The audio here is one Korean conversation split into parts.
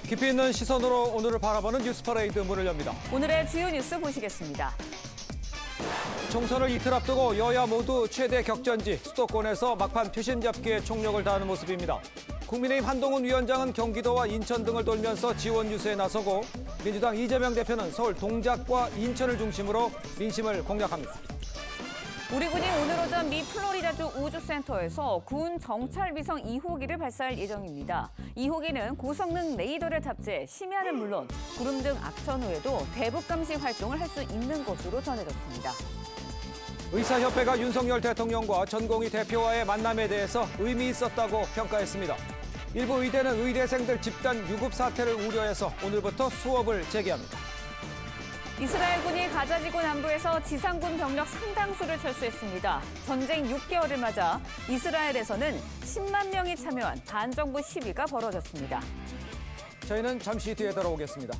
깊이 있는 시선으로 오늘을 바라보는 뉴스퍼레이드 문을 엽니다. 오늘의 주요 뉴스 보시겠습니다. 총선을 이틀 앞두고 여야 모두 최대 격전지 수도권에서 막판 표심 잡기에 총력을 다하는 모습입니다. 국민의힘 한동훈 위원장은 경기도와 인천 등을 돌면서 지원 유세에 나서고 민주당 이재명 대표는 서울 동작과 인천을 중심으로 민심을 공략합니다. 우리 군이 오늘 오전 미 플로리다주 우주센터에서 군 정찰위성 2호기를 발사할 예정입니다. 2호기는 고성능 레이더를 탑재해 심야는 물론 구름 등 악천 후에도 대북 감시 활동을 할 수 있는 것으로 전해졌습니다. 의사협회가 윤석열 대통령과 전공의 대표와의 만남에 대해서 의미 있었다고 평가했습니다. 일부 의대는 의대생들 집단 유급 사태를 우려해서 오늘부터 수업을 재개합니다. 이스라엘군이 가자지구 남부에서 지상군 병력 상당수를 철수했습니다. 전쟁 6개월을 맞아 이스라엘에서는 10만 명이 참여한 반정부 시위가 벌어졌습니다. 저희는 잠시 뒤에 돌아오겠습니다.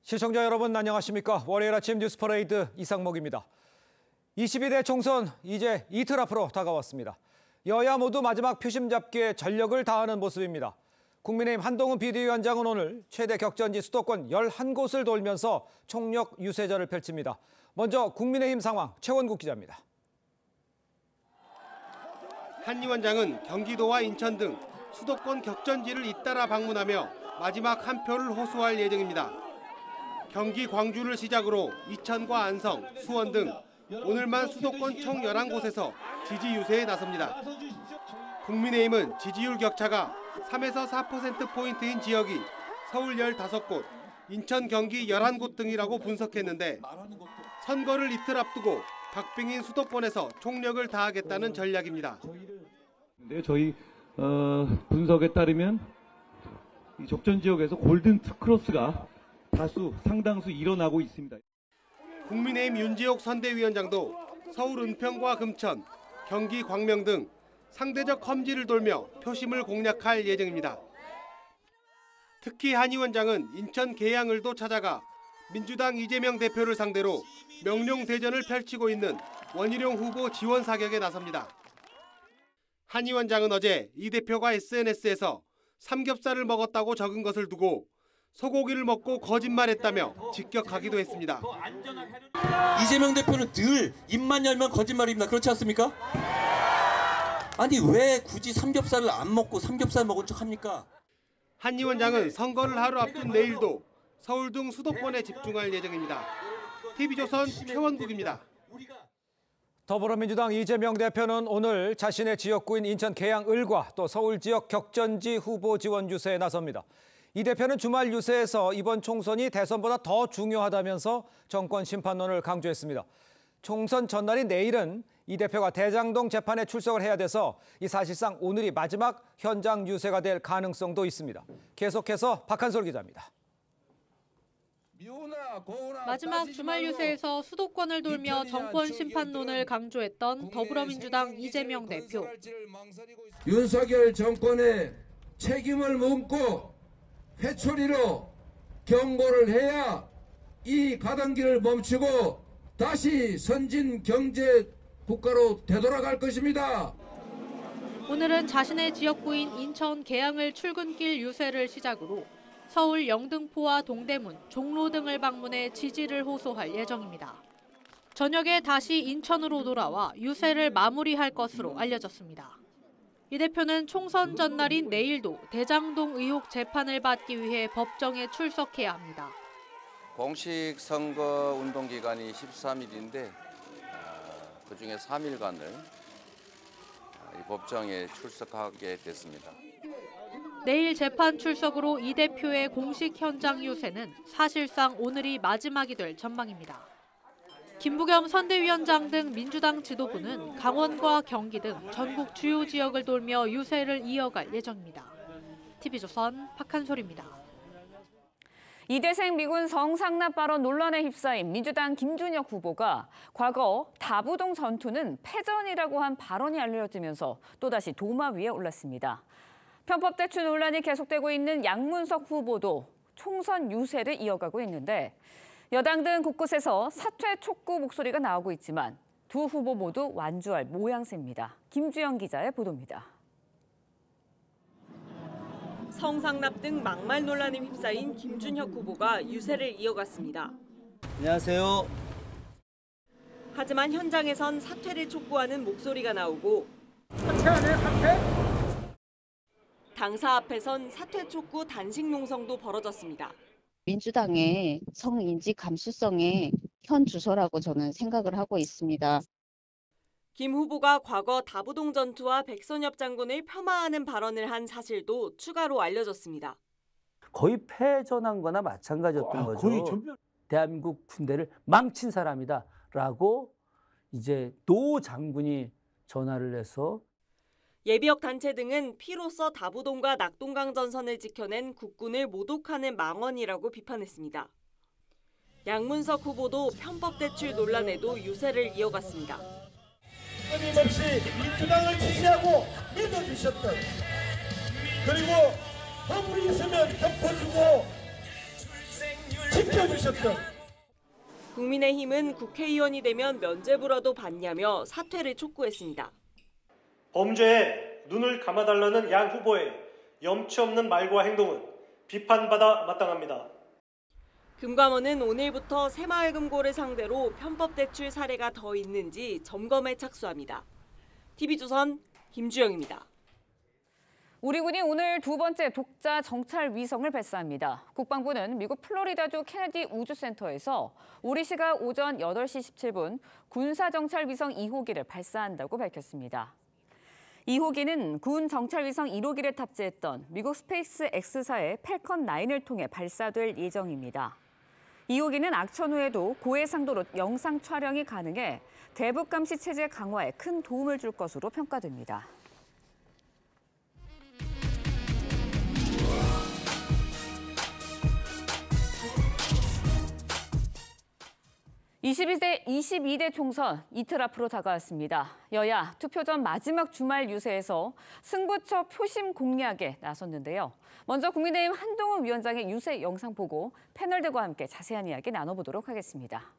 시청자 여러분 안녕하십니까? 월요일 아침 뉴스퍼레이드 이상목입니다. 22대 총선 이제 이틀 앞으로 다가왔습니다. 여야 모두 마지막 표심 잡기에 전력을 다하는 모습입니다. 국민의힘 한동훈 비대위원장은 오늘 최대 격전지 수도권 11곳을 돌면서 총력 유세전을 펼칩니다. 먼저 국민의힘 상황 최원국 기자입니다. 한 위원장은 경기도와 인천 등 수도권 격전지를 잇따라 방문하며 마지막 한 표를 호소할 예정입니다. 경기 광주를 시작으로 이천과 안성, 수원 등 오늘만 수도권 총 11곳에서 지지 유세에 나섭니다. 국민의힘은 지지율 격차가 3에서 4%포인트인 지역이 서울 15곳, 인천, 경기 11곳 등이라고 분석했는데 선거를 이틀 앞두고 박빙인 수도권에서 총력을 다하겠다는 전략입니다. 저희 분석에 따르면 이 적전 지역에서 골든 크로스가 상당수 일어나고 있습니다. 국민의힘 윤지옥 선대위원장도 서울 은평과 금천, 경기 광명 등 상대적 험지를 돌며 표심을 공략할 예정입니다. 특히 한 위원장은 인천 계양을도 찾아가 민주당 이재명 대표를 상대로 명룡대전을 펼치고 있는 원희룡 후보 지원 사격에 나섭니다. 한 위원장은 어제 이 대표가 SNS에서 삼겹살을 먹었다고 적은 것을 두고 소고기를 먹고 거짓말했다며 직격하기도 했습니다. 이재명 대표는 늘 입만 열면 거짓말입니다. 그렇지 않습니까? 아니 왜 굳이 삼겹살을 안 먹고 삼겹살 먹은 척 합니까? 한 위원장은 선거를 하루 앞둔 내일도 서울 등 수도권에 집중할 예정입니다. TV조선 최원국입니다. 더불어민주당 이재명 대표는 오늘 자신의 지역구인 인천 계양을과 또 서울 지역 격전지 후보 지원 유세에 나섭니다. 이 대표는 주말 유세에서 이번 총선이 대선보다 더 중요하다면서 정권 심판론을 강조했습니다. 총선 전날인 내일은 이 대표가 대장동 재판에 출석을 해야 돼서 이 사실상 오늘이 마지막 현장 유세가 될 가능성도 있습니다. 계속해서 박한솔 기자입니다. 마지막 주말 유세에서 수도권을 돌며 정권 심판론을 강조했던 더불어민주당 이재명 대표. 윤석열 정권의 책임을 묻고 회초리로 경고를 해야 이 가던 길을 멈추고 다시 선진 경제 국가로 되돌아갈 것입니다. 오늘은 자신의 지역구인 인천 계양을 출근길 유세를 시작으로 서울 영등포와 동대문, 종로 등을 방문해 지지를 호소할 예정입니다. 저녁에 다시 인천으로 돌아와 유세를 마무리할 것으로 알려졌습니다. 이 대표는 총선 전날인 내일도 대장동 의혹 재판을 받기 위해 법정에 출석해야 합니다. 공식 선거 운동 기간이 13일인데 그중에 3일간을 법정에 출석하게 됐습니다. 내일 재판 출석으로 이 대표의 공식 현장 유세는 사실상 오늘이 마지막이 될 전망입니다. 김부겸 선대위원장 등 민주당 지도부는 강원과 경기 등 전국 주요 지역을 돌며 유세를 이어갈 예정입니다. TV조선 박한솔입니다. 이대생 미군 성상납 발언 논란에 휩싸인 민주당 김준혁 후보가 과거 다부동 전투는 패전이라고 한 발언이 알려지면서 또다시 도마 위에 올랐습니다. 편법 대출 논란이 계속되고 있는 양문석 후보도 총선 유세를 이어가고 있는데 여당 등 곳곳에서 사퇴 촉구 목소리가 나오고 있지만 두 후보 모두 완주할 모양새입니다. 김주영 기자의 보도입니다. 성상납 등 막말 논란에 휩싸인 김준혁 후보가 유세를 이어갔습니다. 안녕하세요. 하지만 현장에선 사퇴를 촉구하는 목소리가 나오고 사퇴하네, 사퇴? 당사 앞에선 사퇴 촉구 단식 농성도 벌어졌습니다. 민주당의 성인지 감수성의 현 주소라고 저는 생각을 하고 있습니다. 김 후보가 과거 다부동 전투와 백선엽 장군을 폄하하는 발언을 한 사실도 추가로 알려졌습니다. 거의 패전한 거나 마찬가지였던 거죠. 대한민국 군대를 망친 사람이다라고 이제 노 장군이 전화를 해서 예비역 단체 등은 피로써 다부동과 낙동강 전선을 지켜낸 국군을 모독하는 망언이라고 비판했습니다. 양문석 후보도 편법 대출 논란에도 유세를 이어갔습니다. 끊임없이 민주당을 지지하고 믿어주셨던, 그리고 허물이 있으면 덮어주고 지켜주셨던 국민의힘은 국회의원이 되면 면죄부라도 받냐며 사퇴를 촉구했습니다. 범죄에 눈을 감아달라는 양 후보의 염치 없는 말과 행동은 비판받아 마땅합니다. 금감원은 오늘부터 새마을금고를 상대로 편법 대출 사례가 더 있는지 점검에 착수합니다. TV조선 김주영입니다. 우리 군이 오늘 두 번째 독자 정찰 위성을 발사합니다. 국방부는 미국 플로리다주 케네디 우주센터에서 우리 시각 오전 8시 17분 군사 정찰 위성 2호기를 발사한다고 밝혔습니다. 2호기는 군 정찰 위성 1호기를 탑재했던 미국 스페이스 X사의 팰컨 9을 통해 발사될 예정입니다. 2호기는 악천 후에도 고해상도로 영상 촬영이 가능해 대북 감시 체제 강화에 큰 도움을 줄 것으로 평가됩니다. 22대 총선 이틀 앞으로 다가왔습니다. 여야 투표 전 마지막 주말 유세에서 승부처 표심 공략에 나섰는데요. 먼저 국민의힘 한동훈 위원장의 유세 영상 보고 패널들과 함께 자세한 이야기 나눠보도록 하겠습니다.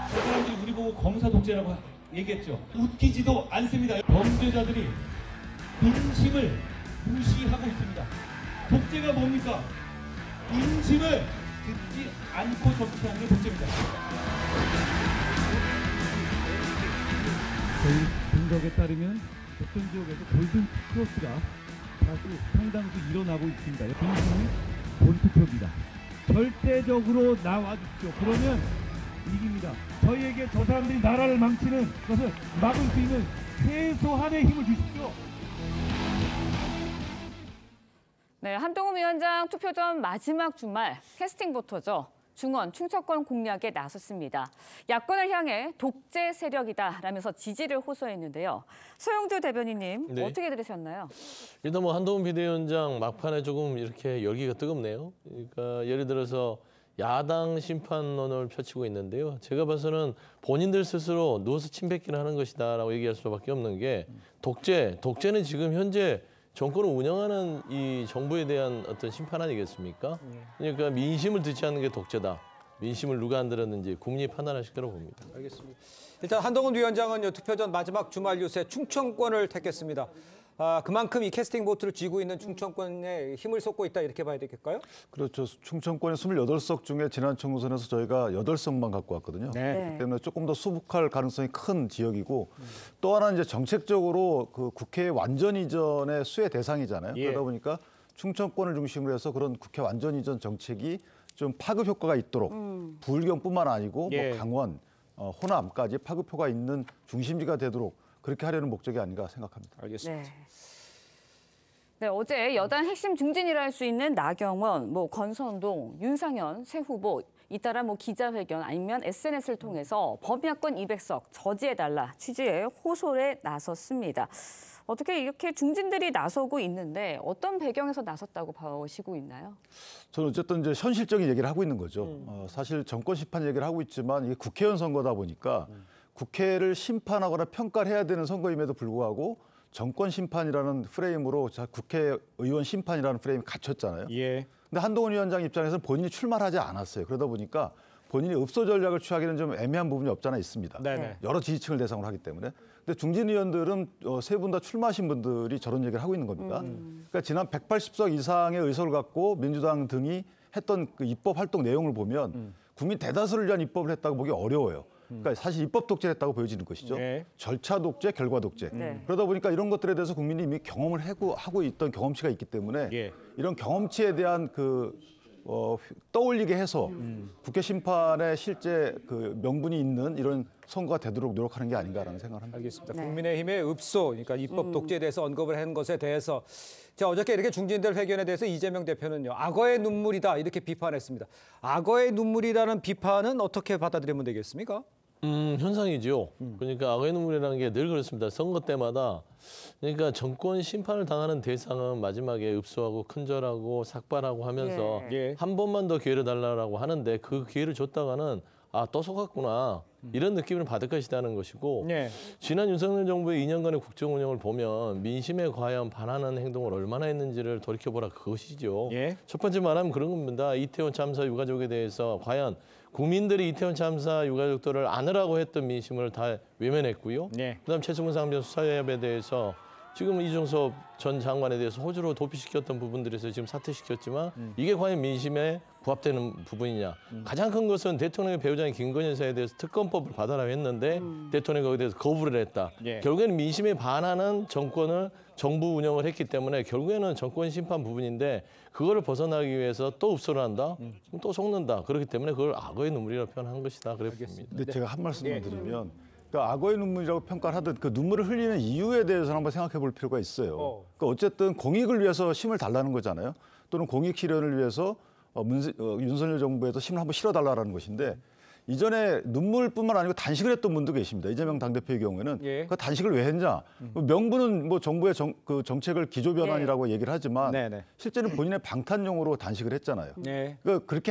사람들이 우리 보고 검사 독재라고 얘기했죠. 웃기지도 않습니다. 범죄자들이 민심을 무시하고 있습니다. 독재가 뭡니까? 민심을 듣지 않고 정치하는 게 독재입니다. 저희 분석에 따르면 어떤 지역에서 골든 크로스가 다수 상당수 일어나고 있습니다. 민심이 본투표입니다. 절대적으로 나와주십시오. 그러면 이깁니다. 저희에게 저 사람들이 나라를 망치는 것을 막을 수 있는 최소한의 힘을 주십시오. 네, 한동훈 위원장 투표 전 마지막 주말 캐스팅 보터죠. 중원, 충청권 공략에 나섰습니다. 야권을 향해 독재 세력이다라면서 지지를 호소했는데요. 소영주 대변인님, 네. 어떻게 들으셨나요? 일단 한동훈 비대위원장 막판에 조금 이렇게 열기가 뜨겁네요. 그러니까 예를 들어서 야당 심판론을 펼치고 있는데요. 제가 봐서는 본인들 스스로 누워서 침뱉기를 하는 것이다라고 얘기할 수밖에 없는 게 독재는 지금 현재 정권을 운영하는 이 정부에 대한 어떤 심판 아니겠습니까? 그러니까 민심을 듣지 않는 게 독재다. 민심을 누가 안 들었는지 국민이 판단하실 거라고 봅니다. 알겠습니다. 일단 한동훈 위원장은 투표 전 마지막 주말 유세 충청권을 택했습니다. 그만큼 이 캐스팅 보트를 쥐고 있는 충청권에 힘을 쏟고 있다 이렇게 봐야 되겠까요? 그렇죠. 충청권의 28석 중에 지난 총선에서 저희가 8석만 갖고 왔거든요. 네. 그렇기 때문에 조금 더 수복할 가능성이 큰 지역이고 또 하나는 이제 정책적으로 그 국회 완전 이전의 수혜 대상이잖아요. 예. 그러다 보니까 충청권을 중심으로 해서 그런 국회 완전 이전 정책이 좀 파급 효과가 있도록 부울경뿐만 아니고 예. 뭐 강원, 호남까지 파급효가 있는 중심지가 되도록 그렇게 하려는 목적이 아닌가 생각합니다. 알겠습니다. 네, 어제 여당 핵심 중진이라 할 수 있는 나경원, 권선동, 윤상현 새 후보 잇따라 기자회견 아니면 SNS를 통해서 범야권 200석 저지해달라 취지의 호소에 나섰습니다. 어떻게 이렇게 중진들이 나서고 있는데 어떤 배경에서 나섰다고 보시고 있나요? 저는 어쨌든 이제 현실적인 얘기를 하고 있는 거죠. 사실 정권 심판 얘기를 하고 있지만 이게 국회의원 선거다 보니까 국회를 심판하거나 평가를 해야 되는 선거임에도 불구하고 정권 심판이라는 프레임으로 국회의원 심판이라는 프레임이 갇혔잖아요. 예. 근데 한동훈 위원장 입장에서는 본인이 출마를 하지 않았어요. 그러다 보니까 본인이 읍소 전략을 취하기는 좀 애매한 부분이 없지 않아 있습니다. 네네. 여러 지지층을 대상으로 하기 때문에. 근데 중진 의원들은 세 분 다 출마하신 분들이 저런 얘기를 하고 있는 겁니다. 그러니까 지난 180석 이상의 의석을 갖고 민주당 등이 했던 그 입법 활동 내용을 보면 국민 대다수를 위한 입법을 했다고 보기 어려워요. 그러니까 사실 입법 독재를 했다고 보여지는 것이죠. 네. 절차 독재, 결과 독재. 그러다 보니까 이런 것들에 대해서 국민이 이미 경험을 하고 있던 경험치가 있기 때문에 예. 이런 경험치에 대한 떠올리게 해서 국회 심판에 실제 그 명분이 있는 이런 선거가 되도록 노력하는 게 아닌가라는 생각을 합니다. 알겠습니다. 국민의힘의 읍소, 그러니까 입법 독재에 대해서 언급을 한 것에 대해서 자, 어저께 이렇게 중진들 회견에 대해서 이재명 대표는요. 악어의 눈물이다 이렇게 비판했습니다. 악어의 눈물이라는 비판은 어떻게 받아들이면 되겠습니까? 현상이죠. 그러니까 악어의 눈물이라는 게 늘 그렇습니다. 선거 때마다 그러니까 정권 심판을 당하는 대상은 마지막에 읍소하고 큰절하고 삭발하고 하면서 예. 한 번만 더 기회를 달라고 하는데 그 기회를 줬다가는 또 속았구나. 이런 느낌을 받을 것이라는 것이고 네. 지난 윤석열 정부의 2년간의 국정 운영을 보면 민심에 과연 반하는 행동을 얼마나 했는지를 돌이켜보라 그것이죠. 예. 첫 번째 말하면 그런 겁니다. 이태원 참사 유가족에 대해서 과연 국민들이 이태원 참사 유가족들을 안으라고 했던 민심을 다 외면했고요. 네. 그다음 최승훈 상병 수사협에 대해서 지금 이종섭 전 장관에 대해서 호주로 도피시켰던 부분들에서 지금 사퇴시켰지만 이게 과연 민심에 부합되는 부분이냐. 가장 큰 것은 대통령의 배우자인 김건희 여사에 대해서 특검법을 받아라 했는데 대통령이 거기에 대해서 거부를 했다. 예. 결국에는 민심에 반하는 정부 운영을 했기 때문에 결국에는 정권 심판 부분인데 그거를 벗어나기 위해서 또 읍소를 한다? 그럼 또 속는다. 그렇기 때문에 그걸 악어의 눈물이라고 표현한 것이다. 그래 봅니다. 근데 제가 한 말씀만 드리면 그러니까 악어의 눈물이라고 평가를 하듯 그 눈물을 흘리는 이유에 대해서 한번 생각해 볼 필요가 있어요. 그러니까 어쨌든 공익을 위해서 힘을 달라는 거잖아요. 또는 공익 실현을 위해서 윤석열 정부에서 힘을 한번 실어달라는 것인데 이전에 눈물뿐만 아니고 단식을 했던 분도 계십니다. 이재명 당대표의 경우에는 예. 그 단식을 왜 했냐. 명분은 뭐 정부의 정책을 기조변환이라고 얘기를 하지만 실제는 본인의 방탄용으로 단식을 했잖아요. 네. 그러니까 그렇게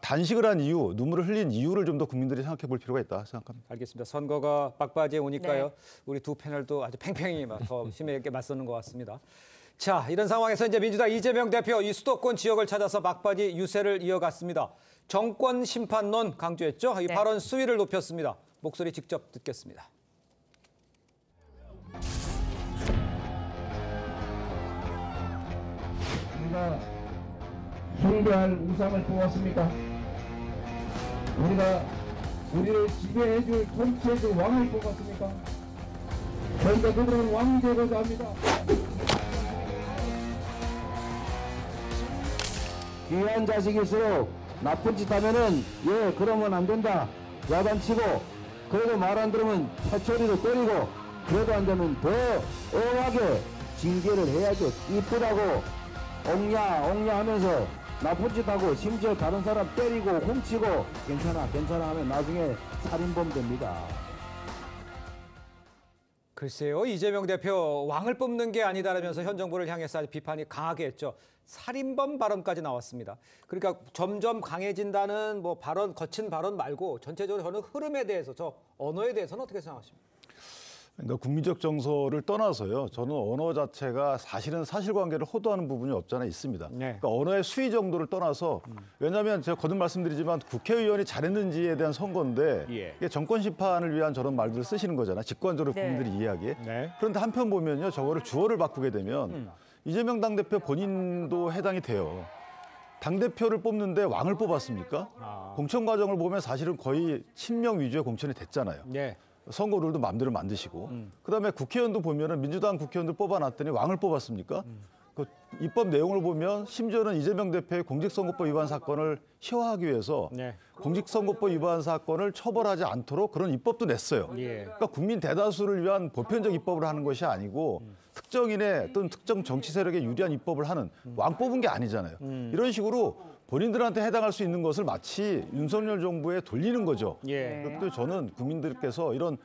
단식을 한 이유, 눈물을 흘린 이유를 좀 더 국민들이 생각해 볼 필요가 있다 생각합니다. 알겠습니다. 선거가 막바지에 오니까요. 우리 두 패널도 아주 팽팽히 더 힘있게 맞서는 것 같습니다. 자, 이런 상황에서 이제 민주당 이재명 대표 이 수도권 지역을 찾아서 막바지 유세를 이어갔습니다. 정권 심판론 강조했죠. 이 발언 수위를 높였습니다. 목소리 직접 듣겠습니다. 우리가 숭배할 우상을 뽑았습니까? 우리가 우리를 지배해줄 통치해줄 왕을 뽑았습니까? 그런데 그들은 왕이 되고자 합니다. 귀한 자식일수록 나쁜 짓 하면은 그러면 안 된다 야단치고 그래도 말 안 들으면 패초리로 때리고 그래도 안 되면 더 엄하게 징계를 해야죠. 이쁘다고 옹냐 하면서 나쁜 짓 하고 심지어 다른 사람 때리고 훔치고 괜찮아 하면 나중에 살인범 됩니다. 글쎄요. 이재명 대표 왕을 뽑는 게 아니다라면서 현 정부를 향해서 아주 비판이 강하게 했죠. 살인범 발언까지 나왔습니다. 그러니까 점점 강해진다는 뭐 발언, 거친 발언 말고 전체적으로 저는 흐름에 대해서 저 언어에 대해서는 어떻게 생각하십니까? 그러니까 국민적 정서를 떠나서요. 저는 언어 자체가 사실은 사실관계를 호도하는 부분이 없지 않아 있습니다. 그러니까 언어의 수위 정도를 떠나서 왜냐하면 제가 거듭 말씀드리지만 국회의원이 잘했는지에 대한 선거인데 이게 정권 심판을 위한 저런 말들을 쓰시는 거잖아요. 직관적으로 국민들이 이해하기에. 그런데 한편 보면요. 저거를 주어를 바꾸게 되면 이재명 당대표 본인도 해당이 돼요. 당대표를 뽑는데 왕을 뽑았습니까? 공천 과정을 보면 사실은 거의 친명 위주의 공천이 됐잖아요. 선거 룰도 마음대로 만드시고 그다음에 국회의원도 보면은 민주당 국회의원들 뽑아놨더니 왕을 뽑았습니까? 그 입법 내용을 보면 심지어는 이재명 대표의 공직선거법 위반 사건을 희화하기 위해서 공직선거법 위반 사건을 처벌하지 않도록 그런 입법도 냈어요. 그러니까 국민 대다수를 위한 보편적 입법을 하는 것이 아니고 특정인의 또는 특정 정치 세력에 유리한 입법을 하는 왕 뽑은 게 아니잖아요. 이런 식으로 본인들한테 해당할 수 있는 것을 마치 윤석열 정부에 돌리는 거죠. 그것도 저는 국민들께서 이런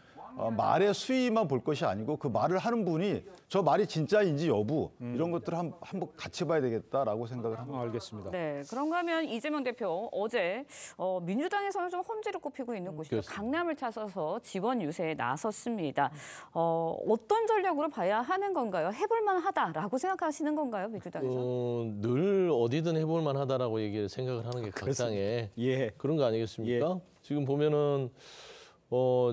말의 수위만 볼 것이 아니고 그 말을 하는 분이 저 말이 진짜인지 여부 이런 것들을 한번 같이 봐야 되겠다라고 생각을 합니다. 알겠습니다. 네, 그런가 하면 이재명 대표 어제 민주당에서는 좀 험지를 꼽히고 있는 곳이죠. 강남을 찾아서 지원 유세에 나섰습니다. 어떤 전략으로 봐야 하는 건가요? 해볼 만하다라고 생각하시는 건가요, 민주당에서? 늘 어디든 해볼 만하다라고 생각을 하는 게 각당의 그런 거 아니겠습니까? 지금 보면은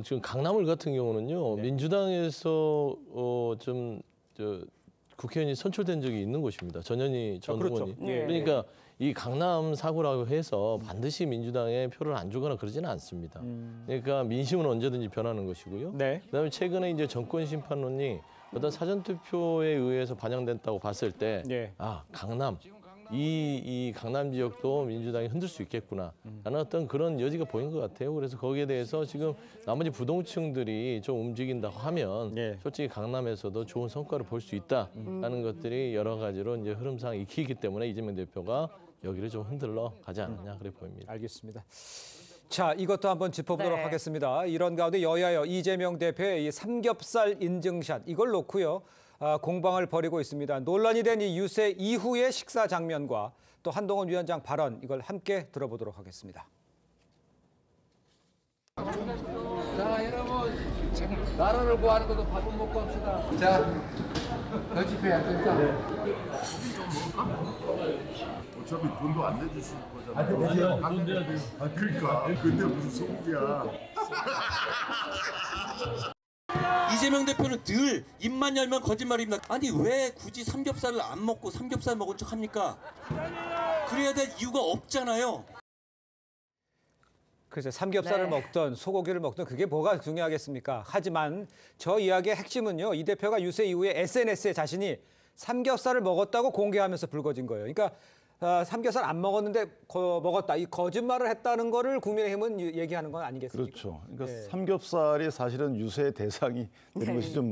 지금 강남을 같은 경우는요, 민주당에서 국회의원이 선출된 적이 있는 곳입니다. 전현희 전 의원이. 그러니까 이 강남 사고라고 해서 반드시 민주당에 표를 안 주거나 그러지는 않습니다. 그러니까 민심은 언제든지 변하는 것이고요. 그다음에 최근에 이제 정권 심판론이 어떤 사전 투표에 의해서 반영됐다고 봤을 때, 강남. 이 강남 지역도 민주당이 흔들 수 있겠구나 라는 어떤 그런 여지가 보인 것 같아요. 그래서 거기에 대해서 지금 나머지 부동층들이 좀 움직인다고 하면 솔직히 강남에서도 좋은 성과를 볼 수 있다라는 것들이 여러 가지로 이제 흐름상 익히기 때문에 이재명 대표가 여기를 좀 흔들러 가지 않느냐 그래 보입니다. 알겠습니다. 자, 이것도 한번 짚어보도록 하겠습니다. 이런 가운데 여야여 이재명 대표의 이 삼겹살 인증샷 이걸 놓고요. 공방을 벌이고 있습니다. 논란이 된 이 유세 이후의 식사 장면과 또 한동훈 위원장 발언 이걸 함께 들어보도록 하겠습니다. 자, 여러분 나라를 구하는 것도 밥은 먹고 합시다. 자, 더 집회해야 된다. 어차피 돈도 안 내주실 거잖아요. 돈 내야 돼요. 그러니까. 근데 무슨 소고기야. 이재명 대표는 늘 입만 열면 거짓말입니다. 아니 왜 굳이 삼겹살을 안 먹고 삼겹살 먹은 척 합니까? 그래야 될 이유가 없잖아요. 그래서 삼겹살을 먹던 소고기를 먹던 그게 뭐가 중요하겠습니까? 하지만 저 이야기의 핵심은요. 이 대표가 유세 이후에 SNS에 자신이 삼겹살을 먹었다고 공개하면서 불거진 거예요. 그러니까 삼겹살 안 먹었는데 먹었다. 이 거짓말을 했다는 거를 국민의힘은 얘기하는 건 아니겠습니까? 그렇죠. 그러니까 삼겹살이 사실은 유세의 대상이 되는 것이 좀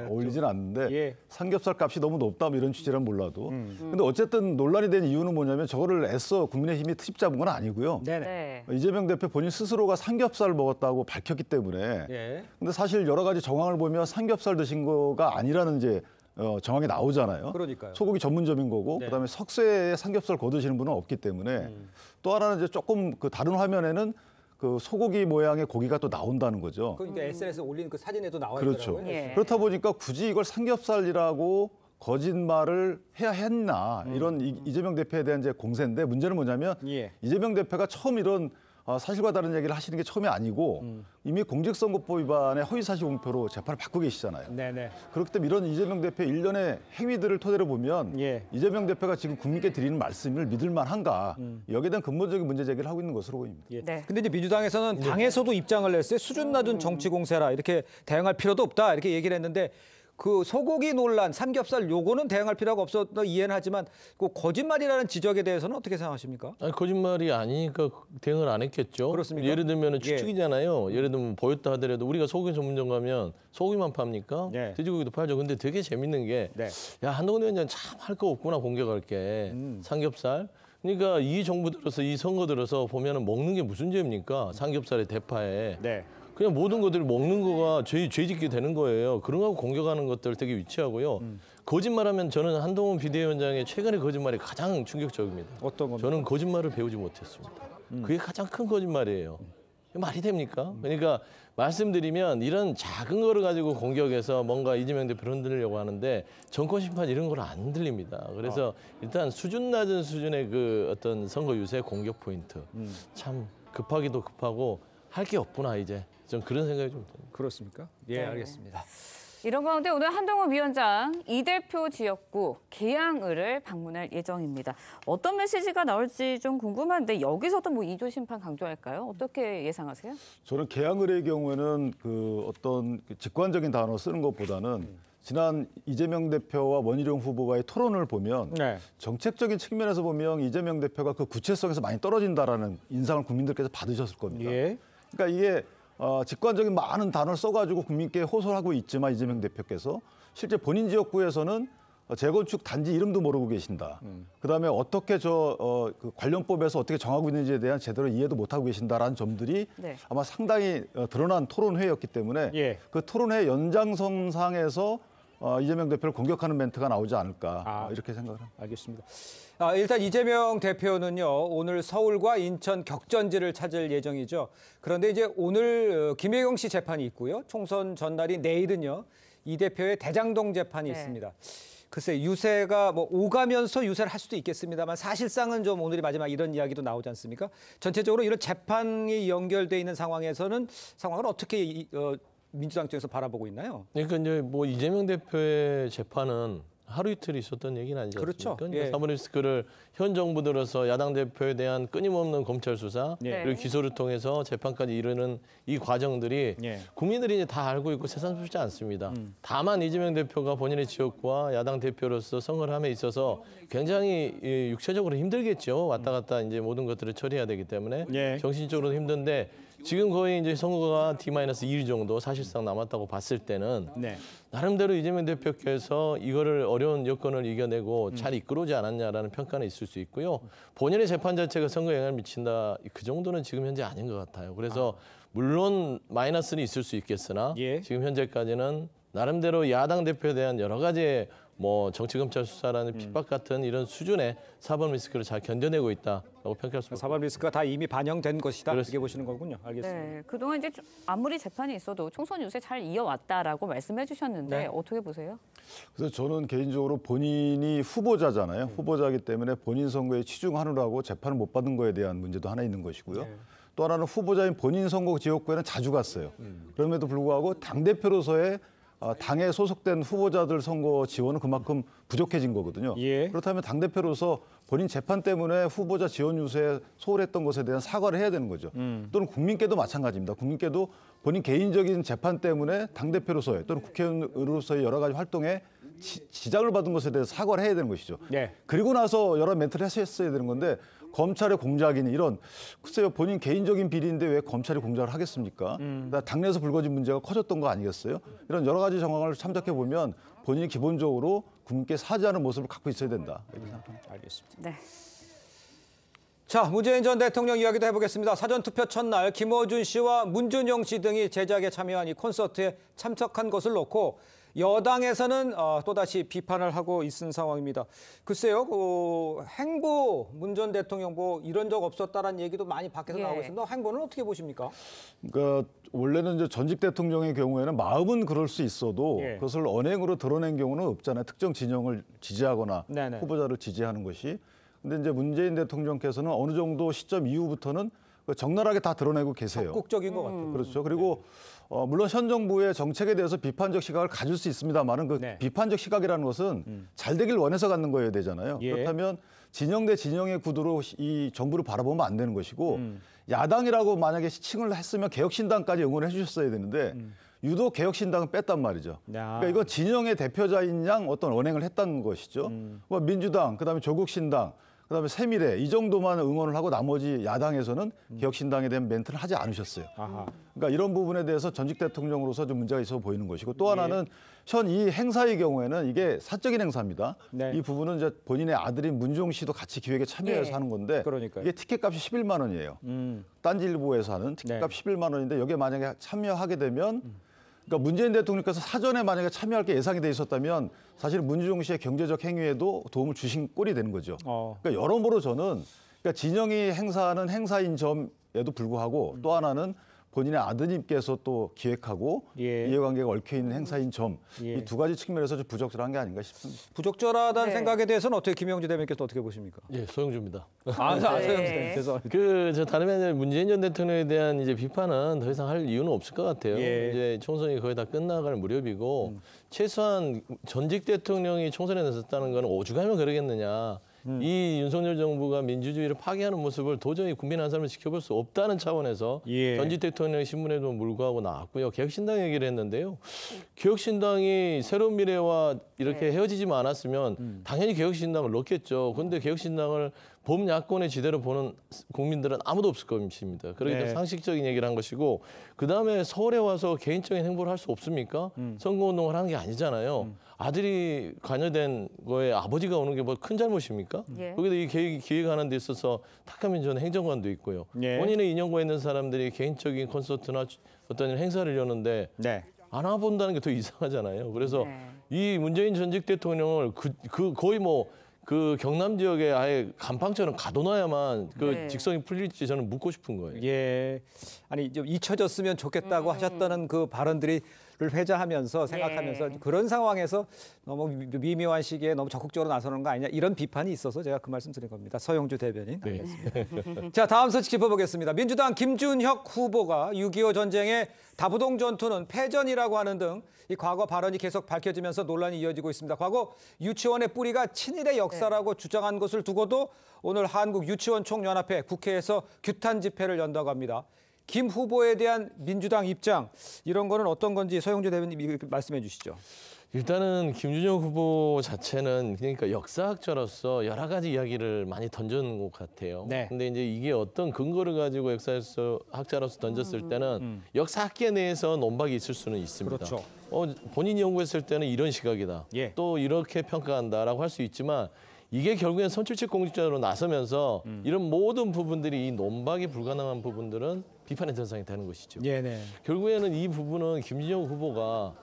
어울리지는 않는데 삼겹살 값이 너무 높다 뭐 이런 취지란 몰라도. 근데 어쨌든 논란이 된 이유는 뭐냐면 저거를 애써 국민의힘이 트집 잡은 건 아니고요. 이재명 대표 본인 스스로가 삼겹살을 먹었다고 밝혔기 때문에. 근데 사실 여러 가지 정황을 보면 삼겹살 드신 거가 아니라는 이제 정황이 나오잖아요. 그러니까요. 소고기 전문점인 거고 그다음에 석쇠에 삼겹살 거두시는 분은 없기 때문에 또 하나는 이제 조금 그 다른 화면에는 그 소고기 모양의 고기가 또 나온다는 거죠. 그러니까 SNS에 올린 그 사진에도 나와 그렇죠. 있더라고요. 그렇다 보니까 굳이 이걸 삼겹살이라고 거짓말을 해야 했나 이런 이재명 대표에 대한 이제 공세인데 문제는 뭐냐면 이재명 대표가 처음 이런 사실과 다른 얘기를 하시는 게 처음이 아니고 이미 공직선거법 위반의 허위사실 공표로 재판을 받고 계시잖아요. 그렇기 때문에 이런 이재명 대표의 일련의 행위들을 토대로 보면 이재명 대표가 지금 국민께 드리는 말씀을 믿을 만한가 여기에 대한 근본적인 문제 제기를 하고 있는 것으로 보입니다. 근데 이제 민주당에서는 당에서도 입장을 냈어요. 수준 낮은 정치 공세라 이렇게 대응할 필요도 없다 이렇게 얘기를 했는데 그 소고기 논란, 삼겹살 요거는 대응할 필요가 없어 이해는 하지만 그 거짓말이라는 지적에 대해서는 어떻게 생각하십니까? 아니, 거짓말이 아니니까 대응을 안 했겠죠. 그렇습니까? 예를 들면 추측이잖아요. 예를 들면 보였다 하더라도 우리가 소고기 전문점 가면 소고기만 팝니까? 돼지고기도 팔죠. 근데 되게 재밌는 게 야, 한동훈 위원장 참 할 거 없구나 공격할 게 삼겹살. 그러니까 이 정부 들어서 이 선거 들어서 보면은 먹는 게 무슨 죄입니까? 삼겹살의 대파에. 그냥 모든 것들을 먹는 거가 죄 짓게 되는 거예요. 그런 거 공격하는 것들 되게 위치하고요. 거짓말하면 저는 한동훈 비대위원장의 최근의 거짓말이 가장 충격적입니다. 어떤 겁니까? 저는 거짓말을 배우지 못했습니다. 그게 가장 큰 거짓말이에요. 말이 됩니까? 그러니까 말씀드리면 이런 작은 거를 가지고 공격해서 뭔가 이재명 대표를 흔들려고 하는데 정권 심판 이런 걸 안 들립니다. 그래서 일단 수준 낮은 수준의 그 어떤 선거 유세 공격 포인트 참 급하기도 급하고 할 게 없구나 이제. 좀 그런 생각이 좀 듭니다. 그렇습니까? 예, 알겠습니다. 이런 가운데 오늘 한동훈 위원장 이 대표 지역구 계양을을 방문할 예정입니다. 어떤 메시지가 나올지 좀 궁금한데 여기서도 뭐 2조 심판 강조할까요? 어떻게 예상하세요? 저는 계양을의 경우에는 그 어떤 직관적인 단어 쓰는 것보다는 지난 이재명 대표와 원희룡 후보가의 토론을 보면 정책적인 측면에서 보면 이재명 대표가 그 구체성에서 많이 떨어진다라는 인상을 국민들께서 받으셨을 겁니다. 그러니까 이게 직관적인 많은 단어를 써가지고 국민께 호소를 하고 있지만 이재명 대표께서 실제 본인 지역구에서는 재건축 단지 이름도 모르고 계신다. 그다음에 어떻게 그 관련법에서 어떻게 정하고 있는지에 대한 제대로 이해도 못하고 계신다라는 점들이 네. 아마 상당히 드러난 토론회였기 때문에 예. 그 토론회 연장선상에서 이재명 대표를 공격하는 멘트가 나오지 않을까 이렇게 생각을 합니다. 알겠습니다. 일단 이재명 대표는요, 오늘 서울과 인천 격전지를 찾을 예정이죠. 그런데 이제 오늘 김혜경 씨 재판이 있고요. 총선 전날인 내일은요, 이 대표의 대장동 재판이 있습니다. 글쎄 유세가 뭐 오가면서 유세를 할 수도 있겠습니다만 사실상은 좀 오늘이 마지막 이런 이야기도 나오지 않습니까? 전체적으로 이런 재판이 연결돼 있는 상황에서는 상황을 어떻게 민주당 쪽에서 바라보고 있나요? 그러니까 이제 뭐 이재명 대표의 재판은 하루 이틀 있었던 얘기는 아니지 않습니까? 그렇죠. 예. 사법리스크를 현 정부 들어서 야당 대표에 대한 끊임없는 검찰 수사 예. 그리고 기소를 통해서 재판까지 이르는 이 과정들이 예. 국민들이 이제 다 알고 있고 새삼스럽지 않습니다. 다만 이재명 대표가 본인의 지역구와 야당 대표로서 선거를 함에 있어서 굉장히 육체적으로 힘들겠죠. 왔다 갔다 이제 모든 것들을 처리해야 되기 때문에 예. 정신적으로도 힘든데 지금 거의 이제 선거가 D-2일 정도 사실상 남았다고 봤을 때는 네. 나름대로 이재명 대표께서 이거를 어려운 여건을 이겨내고 잘 이끌어오지 않았냐라는 평가는 있을 수 있고요. 본인의 재판 자체가 선거에 영향을 미친다. 그 정도는 지금 현재 아닌 것 같아요. 그래서 물론 마이너스는 있을 수 있겠으나 예. 지금 현재까지는 나름대로 야당 대표에 대한 여러 가지 뭐 정치검찰 수사라는 핍박 같은 이런 수준의 사법 리스크를 잘 견뎌내고 있다라고 평가할 수 있습니다. 사법 리스크가 다 이미 반영된 것이다. 그렇습니다. 이렇게 보시는 거군요. 알겠습니다. 네, 그동안 이제 아무리 재판이 있어도 총선 유세 잘 이어왔다라고 말씀해 주셨는데 네. 어떻게 보세요? 그래서 저는 개인적으로 본인이 후보자잖아요. 후보자이기 때문에 본인 선거에 치중하느라고 재판을 못 받은 거에 대한 문제도 하나 있는 것이고요. 또 하나는 후보자인 본인 선거 지역구에는 자주 갔어요. 그럼에도 불구하고 당대표로서의 당에 소속된 후보자들 선거 지원은 그만큼 부족해진 거거든요. 예. 그렇다면 당대표로서 본인 재판 때문에 후보자 지원 유세에 소홀했던 것에 대한 사과를 해야 되는 거죠. 또는 국민께도 마찬가지입니다. 국민께도 본인 개인적인 재판 때문에 당대표로서의 또는 국회의원으로서의 여러 가지 활동에 지장을 받은 것에 대해서 사과를 해야 되는 것이죠. 네. 그리고 나서 여러 멘트를 했어야 되는 건데 검찰의 공작이니 이런 글쎄요 본인 개인적인 비리인데 왜 검찰이 공작을 하겠습니까? 당내에서 불거진 문제가 커졌던 거 아니겠어요? 이런 여러 가지 정황을 참작해 보면 본인이 기본적으로 국민께 사죄하는 모습을 갖고 있어야 된다 이렇게 생각합니다. 알겠습니다. 네. 자, 문재인 전 대통령 이야기도 해보겠습니다. 사전투표 첫날 김어준 씨와 문준영 씨 등이 제작에 참여한 이 콘서트에 참석한 것을 놓고 여당에서는 또다시 비판을 하고 있는 상황입니다. 글쎄요, 행보 문 전 대통령 뭐 이런 적 없었다라는 얘기도 많이 밖에서 나오고 있습니다. 행보는 어떻게 보십니까? 그러니까 원래는 이제 전직 대통령의 경우에는 마음은 그럴 수 있어도 그것을 언행으로 드러낸 경우는 없잖아요. 특정 진영을 지지하거나 네네. 후보자를 지지하는 것이. 근데 이제 문재인 대통령께서는 어느 정도 시점 이후부터는 적나라하게 다 드러내고 계세요. 적극적인 것 같아요. 그렇죠. 그리고 물론 현 정부의 정책에 대해서 비판적 시각을 가질 수 있습니다만은 그 비판적 시각이라는 것은 잘 되길 원해서 갖는 거여야 되잖아요. 그렇다면 진영 대 진영의 구도로 이 정부를 바라보면 안 되는 것이고 야당이라고 만약에 시칭을 했으면 개혁신당까지 응원해 주셨어야 되는데 유독 개혁신당은 뺐단 말이죠. 그러니까 이건 진영의 대표자인 양 어떤 언행을 했다는 것이죠. 뭐 민주당, 그다음에 조국신당, 그다음에 새미래 이 정도만 응원을 하고 나머지 야당에서는 개혁신당에 대한 멘트를 하지 않으셨어요. 그러니까 이런 부분에 대해서 전직 대통령으로서 좀 문제가 있어 보이는 것이고 또 하나는 현 이 행사의 경우에는 이게 사적인 행사입니다. 이 부분은 이제 본인의 아들인 문종 씨도 같이 기획에 참여해서 하는 건데 이게 티켓값이 11만 원이에요. 딴지일보에서 하는 티켓값 11만 원인데 여기에 만약에 참여하게 되면 그러니까 문재인 대통령께서 사전에 만약에 참여할 게 예상이 돼 있었다면 사실 문준용 씨의 경제적 행위에도 도움을 주신 꼴이 되는 거죠. 그러니까 여러모로 저는 그러니까 진영이 행사하는 행사인 점에도 불구하고 또 하나는 본인의 아드님께서 또 기획하고 이해관계가 얽혀있는 행사인 점 이 두 가지 측면에서 좀 부적절한 게 아닌가 싶습니다. 부적절하다는 생각에 대해서는 어떻게 김영주 대변인께서 어떻게 보십니까? 예, 소영주입니다. 소영주 저 다름이 아니라 문재인 전 대통령에 대한 이제 비판은 더 이상 할 이유는 없을 것 같아요. 이제 총선이 거의 다 끝나갈 무렵이고 최소한 전직 대통령이 총선에 나섰다는 건 오죽하면 그러겠느냐. 이 윤석열 정부가 민주주의를 파괴하는 모습을 도저히 국민 한 사람을 지켜볼 수 없다는 차원에서 전직 대통령의 신문에도 물구하고 나왔고요. 개혁신당 얘기를 했는데요. 개혁신당이 새로운 미래와 이렇게 헤어지지만 않았으면 당연히 개혁신당을 넣겠죠. 그런데 개혁신당을 범야권의 지대로 보는 국민들은 아무도 없을 것입니다. 그렇기 때문에 상식적인 얘기를 한 것이고 그다음에 서울에 와서 개인적인 행보를 할 수 없습니까? 선거운동을 하는 게 아니잖아요. 아들이 관여된 거에 아버지가 오는 게 뭐 큰 잘못입니까? 거기다 이 기획하는 데 있어서 탁하민 전 행정관도 있고요. 본인의 인연과 있는 사람들이 개인적인 콘서트나 어떤 행사를 여는데 안 와본다는 게 더 이상하잖아요. 그래서 이 문재인 전직 대통령을 거의 뭐 그 경남 지역에 아예 간판처럼 가둬놔야만 그 직성이 풀릴지 저는 묻고 싶은 거예요. 예, 아니 좀 잊혀졌으면 좋겠다고 하셨다는 그 발언들을 회자하면서 생각하면서 그런 상황에서 너무 미묘한 시기에 너무 적극적으로 나서는 거 아니냐 이런 비판이 있어서 제가 그 말씀 드린 겁니다. 서영주 대변인. 알겠습니다. 자, 다음 소식 짚어보겠습니다. 민주당 김준혁 후보가 6.25 전쟁의 다부동 전투는 패전이라고 하는 등 이 과거 발언이 계속 밝혀지면서 논란이 이어지고 있습니다. 과거 유치원의 뿌리가 친일의 역사라고 주장한 것을 두고도 오늘 한국유치원총연합회 국회에서 규탄 집회를 연다고 합니다. 김 후보에 대한 민주당 입장 이런 거는 어떤 건지 서영주 대변인 말씀해 주시죠. 일단은 김준혁 후보 자체는 그러니까 역사학자로서 여러 가지 이야기를 많이 던져놓은 것 같아요. 근데 이제 이게 어떤 근거를 가지고 역사학자로서 던졌을 때는 역사학계 내에서 논박이 있을 수는 있습니다. 그렇죠. 본인이 연구했을 때는 이런 시각이다. 또 이렇게 평가한다라고 할 수 있지만 이게 결국엔 선출직 공직자로 나서면서 이런 모든 부분들이 이 논박이 불가능한 부분들은 비판의 대상이 되는 것이죠. 결국에는 이 부분은 김준혁 후보가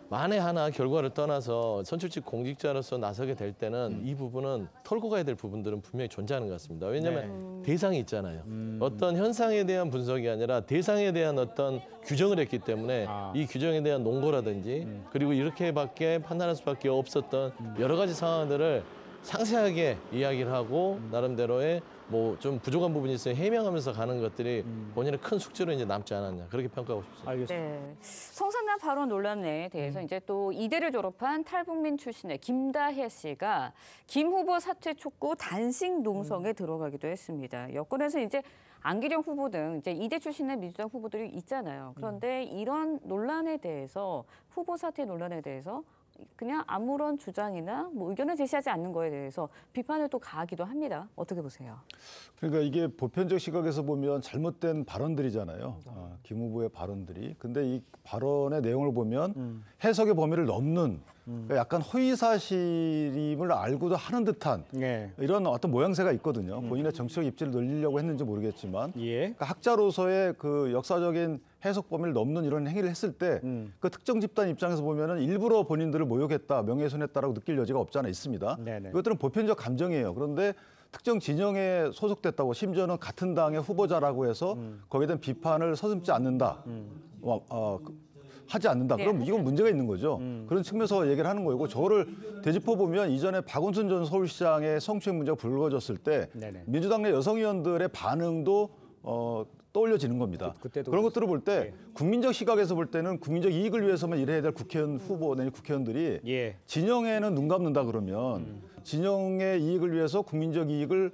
만에 하나 결과를 떠나서 선출직 공직자로서 나서게 될 때는 이 부분은 털고 가야 될 부분들은 분명히 존재하는 것 같습니다. 왜냐하면 대상이 있잖아요. 어떤 현상에 대한 분석이 아니라 대상에 대한 어떤 규정을 했기 때문에 이 규정에 대한 논거라든지 그리고 이렇게밖에 판단할 수밖에 없었던 여러 가지 상황들을 상세하게 이야기를 하고 나름대로의 뭐 좀 부족한 부분이 있어요. 해명하면서 가는 것들이 본인의 큰 숙제로 이제 남지 않았냐 그렇게 평가하고 싶습니다. 알겠습니다. 성산납 발언 논란에 대해서 이제 또 이대를 졸업한 탈북민 출신의 김다혜 씨가 김 후보 사퇴 촉구 단식 농성에 들어가기도 했습니다. 여권에서 이제 안기령 후보 등 이제 이대 출신의 민주당 후보들이 있잖아요. 그런데 이런 논란에 대해서 후보 사퇴 논란에 대해서 그냥 아무런 주장이나 뭐 의견을 제시하지 않는 거에 대해서 비판을 또 가하기도 합니다. 어떻게 보세요? 그러니까 이게 보편적 시각에서 보면 잘못된 발언들이잖아요. 김 후보의 발언들이. 근데 이 발언의 내용을 보면 해석의 범위를 넘는 그러니까 약간 허위사실임을 알고도 하는 듯한 이런 어떤 모양새가 있거든요. 본인의 정치적 입지를 늘리려고 했는지 모르겠지만 그러니까 학자로서의 그 역사적인 해석 범위를 넘는 이런 행위를 했을 때 그 특정 집단 입장에서 보면은 일부러 본인들을 모욕했다, 명예훼손했다라고 느낄 여지가 없지 않아 있습니다. 이것들은 보편적 감정이에요. 그런데 특정 진영에 소속됐다고 심지어는 같은 당의 후보자라고 해서 거기에 대한 비판을 서슴지 않는다. 하지 않는다. 그럼 이건 문제가 있는 거죠. 그런 측면에서 얘기를 하는 거고 저를 되짚어 보면 이전에 박원순 전 서울시장의 성추행 문제가 불거졌을 때 민주당 내 여성 의원들의 반응도 떠올려지는 겁니다. 그런 것들을 볼 때 국민적 시각에서 볼 때는 국민적 이익을 위해서만 일해야 될 국회의원 후보 내지 국회의원들이 진영에는 눈 감는다 그러면 진영의 이익을 위해서 국민적 이익을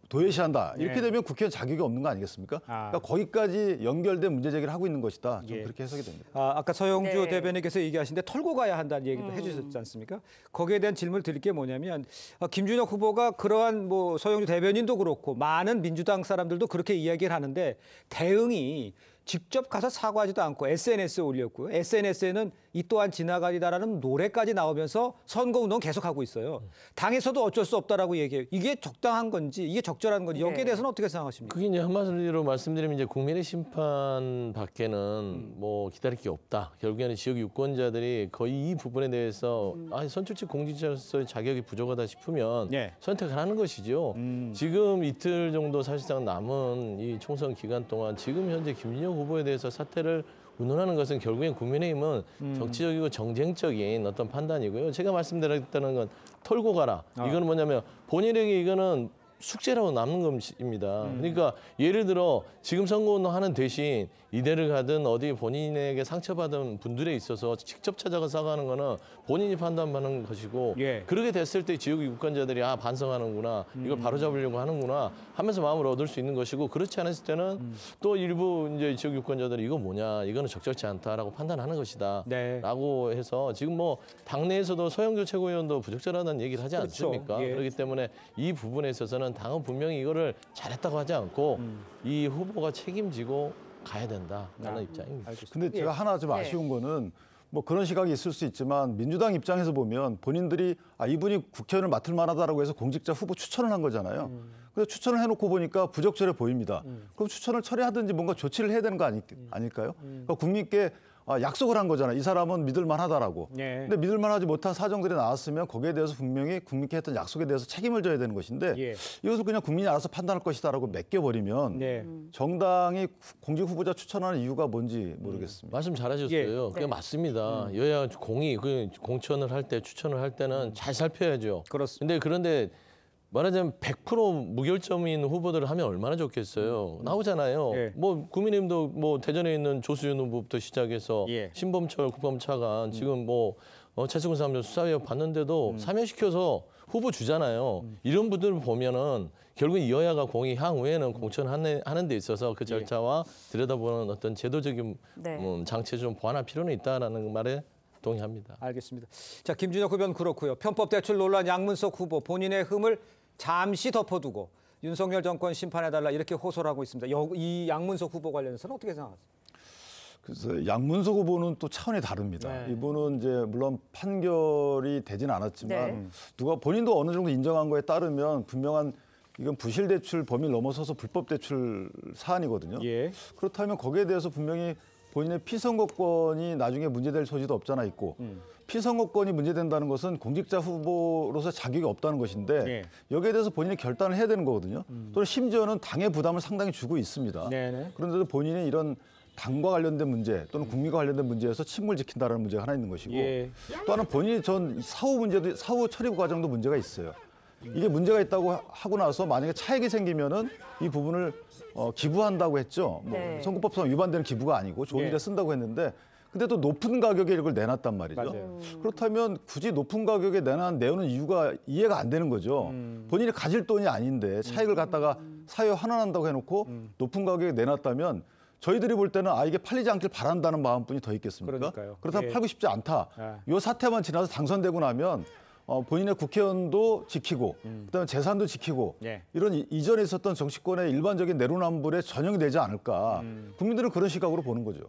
도외시한다. 이렇게 되면 국회의원 자격이 없는 거 아니겠습니까? 그러니까 거기까지 연결된 문제 제기를 하고 있는 것이다. 좀 그렇게 해석이 됩니다. 아까 서영주 대변인께서 얘기하신데 털고 가야 한다는 얘기도 해주셨지 않습니까? 거기에 대한 질문을 드릴 게 뭐냐면 김준혁 후보가 그러한 뭐 서영주 대변인도 그렇고 많은 민주당 사람들도 그렇게 이야기를 하는데 대응이 직접 가서 사과하지도 않고 SNS에 올렸고요. SNS에는 이 또한 지나가리다라는 노래까지 나오면서 선거운동 계속하고 있어요. 당에서도 어쩔 수 없다라고 얘기해요. 이게 적당한 건지 이게 적절한 건지 여기에 대해서는 어떻게 생각하십니까? 그게 이제 한마디로 말씀드리면 이제 국민의 심판 밖에는 뭐 기다릴 게 없다. 결국에는 지역 유권자들이 거의 이 부분에 대해서 선출직 공직자로서의 자격이 부족하다 싶으면 선택을 하는 것이죠. 지금 이틀 정도 사실상 남은 이 총선 기간 동안 지금 현재 김준혁 후보에 대해서 사퇴를 운운하는 것은 결국엔 국민의힘은 정치적이고 정쟁적인 어떤 판단이고요. 제가 말씀드렸다는 건 털고 가라. 이거는 뭐냐면 본인에게 이거는 숙제라고 남는 것입니다. 그러니까 예를 들어 지금 선거운동 하는 대신 이대를 가든 어디 본인에게 상처받은 분들에 있어서 직접 찾아가 사과하는 거는 본인이 판단하는 것이고 그렇게 됐을 때 지역 유권자들이 반성하는구나 이걸 바로잡으려고 하는구나 하면서 마음을 얻을 수 있는 것이고 그렇지 않았을 때는 또 일부 이제 지역 유권자들이 이거 뭐냐 이거는 적절치 않다라고 판단하는 것이다 라고 해서 지금 뭐 당내에서도 서영교 최고위원도 부적절하다는 얘기를 하지 않습니까? 그렇기 때문에 이 부분에 있어서는 있지만 당은 분명히 이거를 잘했다고 하지 않고 이 후보가 책임지고 가야 된다라는 입장입니다. 근데 제가 하나 좀 아쉬운 거는 뭐 그런 시각이 있을 수 있지만 민주당 입장에서 보면 본인들이 이분이 국회의원을 맡을 만하다라고 해서 공직자 후보 추천을 한 거잖아요. 그래서 추천을 해놓고 보니까 부적절해 보입니다. 그럼 추천을 처리하든지 뭔가 조치를 해야 되는 거 아닐까요? 그러니까 국민께 약속을 한 거잖아요. 이 사람은 믿을만하다라고. 근데 믿을만하지 못한 사정들이 나왔으면 거기에 대해서 분명히 국민께 했던 약속에 대해서 책임을 져야 되는 것인데 이것을 그냥 국민이 알아서 판단할 것이다라고 맡겨버리면 정당이 공직 후보자 추천하는 이유가 뭔지 모르겠습니다. 말씀 잘하셨어요. 그게 맞습니다. 여야 공이 공천을 할 때 추천을 할 때는 잘 살펴야죠. 그렇습니다. 그런데 말하자면 100% 무결점인 후보들을 하면 얼마나 좋겠어요. 나오잖아요. 뭐 국민의힘도 뭐 대전에 있는 조수현 후보부터 시작해서 신범철 국감차관 지금 뭐 최수근 사무장 수사위원 봤는데도 사면시켜서 후보 주잖아요. 이런 분들을 보면은 결국 여야가 공이 향후에는 공천하는 데 있어서 그 절차와 들여다보는 어떤 제도적인 장치를 좀 보완할 필요는 있다라는 말에 동의합니다. 알겠습니다. 자, 김준혁 후보는 그렇고요. 편법 대출 논란 양문석 후보 본인의 흠을 잠시 덮어두고 윤석열 정권 심판해달라 이렇게 호소를 하고 있습니다. 이 양문석 후보 관련해서는 어떻게 생각하세요? 그래서 양문석 후보는 또 차원이 다릅니다. 이분은 이제 물론 판결이 되지는 않았지만 누가 본인도 어느 정도 인정한 거에 따르면 분명한 이건 부실 대출 범위를 넘어서서 불법 대출 사안이거든요. 그렇다면 거기에 대해서 분명히 본인의 피선거권이 나중에 문제될 소지도 없잖아 있고 피선거권이 문제된다는 것은 공직자 후보로서 자격이 없다는 것인데 여기에 대해서 본인이 결단을 해야 되는 거거든요. 또는 심지어는 당의 부담을 상당히 주고 있습니다. 그런데도 본인이 이런 당과 관련된 문제 또는 국민과 관련된 문제에서 책임을 지킨다는 문제가 하나 있는 것이고 또 하나는 본인이 전 사후 처리 과정도 문제가 있어요. 이게 문제가 있다고 하고 나서 만약에 차익이 생기면은 이 부분을 기부한다고 했죠. 뭐 선거법상 위반되는 기부가 아니고 좋은 일에 쓴다고 했는데 근데 또 높은 가격에 이걸 내놨단 말이죠. 그렇다면 굳이 높은 가격에 내놓는 이유가 이해가 안 되는 거죠. 본인이 가질 돈이 아닌데 차익을 갖다가 사회에 환원한다고 해놓고 높은 가격에 내놨다면 저희들이 볼 때는 이게 팔리지 않길 바란다는 마음뿐이 더 있겠습니까? 그렇다면 팔고 싶지 않다. 이 사태만 지나서 당선되고 나면 본인의 국회의원도 지키고 그다음에 재산도 지키고 이런 이전에 있었던 정치권의 일반적인 내로남불에 전형이 되지 않을까. 국민들은 그런 시각으로 보는 거죠.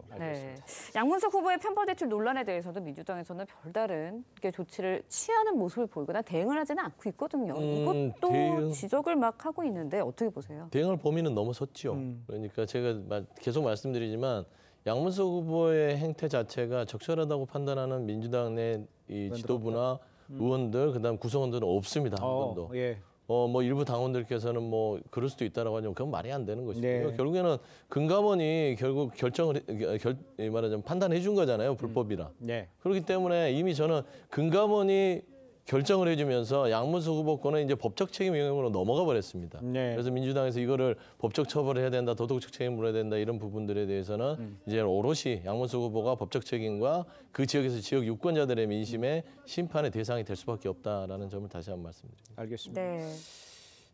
양문석 후보의 편법 대출 논란에 대해서도 민주당에서는 별다른 조치를 취하는 모습을 보이거나 대응을 하지는 않고 있거든요. 이것도 지적을 막 하고 있는데 어떻게 보세요? 대응할 범위는 넘어섰죠. 그러니까 제가 계속 말씀드리지만 양문석 후보의 행태 자체가 적절하다고 판단하는 민주당 내 이 지도부나 의원들, 그다음 구성원들은 없습니다. 한 번도. 뭐 일부 당원들께서는 뭐 그럴 수도 있다라고 하지만 그건 말이 안 되는 것이고요. 결국에는 금감원이 결국 말하자면 판단해 준 거잖아요. 불법이라. 그렇기 때문에 이미 저는 금감원이 결정을 해주면서 양문석 후보권은 이제 법적 책임 영역으로 넘어가 버렸습니다. 그래서 민주당에서 이거를 법적 처벌을 해야 된다, 도덕적 책임을 물어야 된다 이런 부분들에 대해서는 이제 오롯이 양문석 후보가 법적 책임과 그 지역에서 지역 유권자들의 민심의 심판의 대상이 될 수밖에 없다라는 점을 다시 한번 말씀드립니다. 알겠습니다.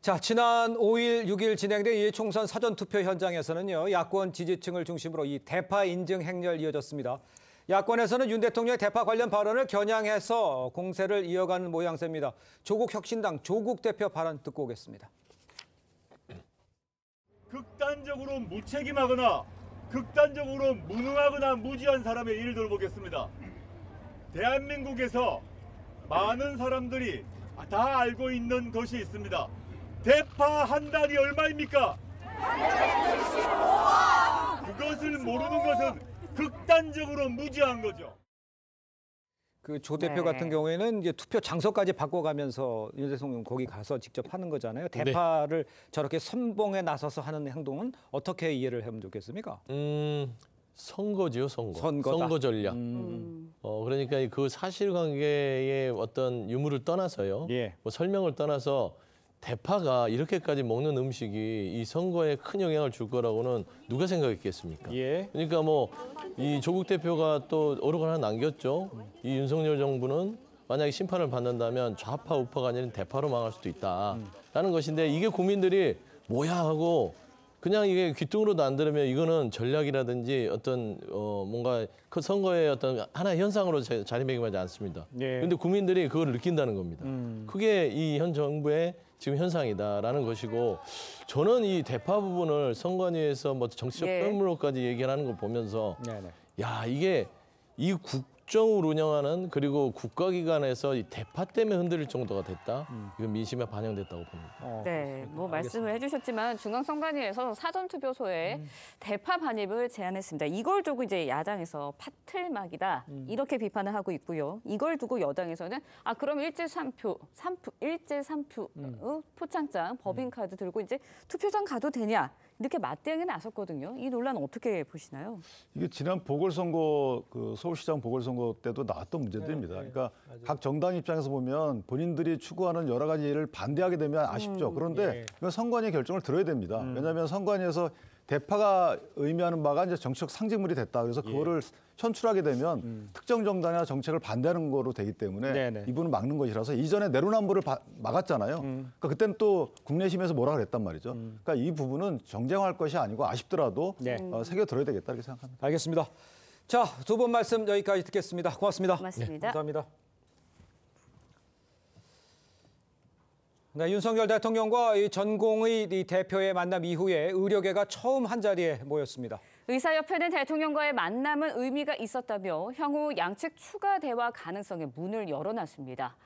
자, 지난 5일, 6일 진행된 이 총선 사전투표 현장에서는요, 야권 지지층을 중심으로 이 대파 인증 행렬 이어졌습니다. 야권에서는 윤 대통령의 대파 관련 발언을 겨냥해서 공세를 이어가는 모양새입니다. 조국혁신당 조국 대표 발언 듣고 오겠습니다. 극단적으로 무책임하거나 극단적으로 무능하거나 무지한 사람의 일을 들어보겠습니다. 대한민국에서 많은 사람들이 다 알고 있는 것이 있습니다. 대파 한 달이 얼마입니까? 그것을 모르는 것은 극단적으로 무지한 거죠. 그 조 대표 같은 경우에는 이제 투표 장소까지 바꿔가면서 윤 대통령 거기 가서 직접 하는 거잖아요. 대파를 저렇게 선봉에 나서서 하는 행동은 어떻게 이해를 하면 좋겠습니까? 선거지요, 선거 전략. 그러니까 그 사실관계의 어떤 유무를 떠나서요. 뭐 설명을 떠나서 대파가 이렇게까지 먹는 음식이 이 선거에 큰 영향을 줄 거라고는 누가 생각했겠습니까? 그러니까 뭐 이 조국 대표가 또 어록을 하나 남겼죠. 이 윤석열 정부는 만약에 심판을 받는다면 좌파 우파가 아니라 대파로 망할 수도 있다라는 것인데 이게 국민들이 뭐야 하고 그냥 이게 귀뚱으로도 안 들으면 이거는 전략이라든지 어떤 뭔가 그 선거의 어떤 하나의 현상으로 자리매김하지 않습니다. 그런데 국민들이 그걸 느낀다는 겁니다. 그게 이 현 정부의 지금 현상이다라는 것이고 저는 이 대파 부분을 선관위에서 뭐 정치적 뼈물로까지 얘기를 하는 걸 보면서 야 이게 이 국정을 운영하는 그리고 국가기관에서 이 대파 때문에 흔들릴 정도가 됐다. 이건 민심에 반영됐다고 봅니다. 네, 뭐 말씀을 해주셨지만 중앙선관위에서 사전투표소에 대파 반입을 제안했습니다. 이걸 두고 이제 야당에서 파틀막이다 이렇게 비판을 하고 있고요. 이걸 두고 여당에서는 그럼 일제 3표 포창장 법인카드 들고 이제 투표장 가도 되냐 이렇게 맞대응에 나섰거든요. 이 논란 어떻게 보시나요? 이게 지난 보궐선거 서울시장 보궐선거 때도 나왔던 문제들입니다. 그러니까 각 정당 입장에서 보면 본인들이 추구하는 여러 가지 일을 반대하게 되면 아쉽죠. 그런데 이건 선관위의 결정을 들어야 됩니다. 왜냐하면 선관위에서 대파가 의미하는 바가 이제 정치적 상징물이 됐다. 그래서 그거를 현출하게 되면 특정 정당이나 정책을 반대하는 거로 되기 때문에 이분은 막는 것이라서 이전에 내로남불을 막았잖아요. 그러니까 그때는 또 국내심에서 뭐라 그랬단 말이죠. 그러니까 이 부분은 정쟁화할 것이 아니고 아쉽더라도 새겨들어야 되겠다 이렇게 생각합니다. 알겠습니다. 자, 두 분 말씀 여기까지 듣겠습니다. 고맙습니다. 고맙습니다. 감사합니다. 네, 윤석열 대통령과 이 전공의 대표의 만남 이후에 의료계가 처음 한자리에 모였습니다. 의사협회는 대통령과의 만남은 의미가 있었다며 향후 양측 추가 대화 가능성의 문을 열어놨습니다.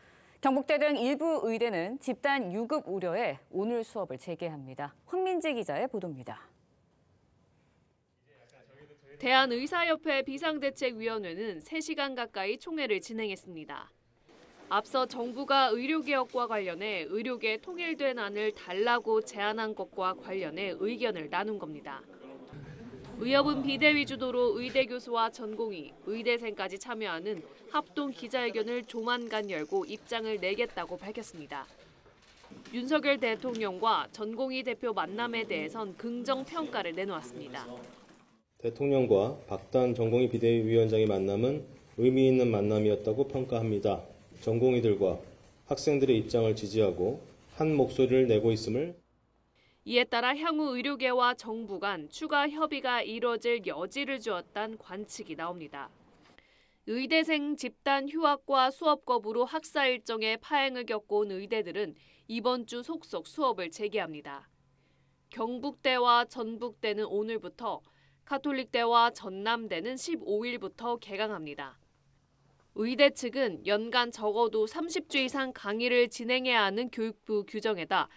경북대 등 일부 의대는 집단 유급 우려에 오늘 수업을 재개합니다. 황민지 기자의 보도입니다. 대한의사협회 비상대책위원회는 3시간 가까이 총회를 진행했습니다. 앞서 정부가 의료개혁과 관련해 의료계 통일된 안을 달라고 제안한 것과 관련해 의견을 나눈 겁니다. 의협은 비대위 주도로 의대 교수와 전공의, 의대생까지 참여하는 합동 기자회견을 조만간 열고 입장을 내겠다고 밝혔습니다. 윤석열 대통령과 전공의 대표 만남에 대해선 긍정 평가를 내놓았습니다. 대통령과 박단 전공의 비대위 위원장의 만남은 의미 있는 만남이었다고 평가합니다. 전공의들과 학생들의 입장을 지지하고 한 목소리를 내고 있음을. 이에 따라 향후 의료계와 정부 간 추가 협의가 이뤄질 여지를 주었다는 관측이 나옵니다. 의대생 집단 휴학과 수업 거부로 학사 일정의 파행을 겪어온 의대들은 이번 주 속속 수업을 재개합니다. 경북대와 전북대는 오늘부터, 가톨릭대와 전남대는 15일부터 개강합니다. 의대 측은 연간 적어도 30주 이상 강의를 진행해야 하는 교육부 규정에다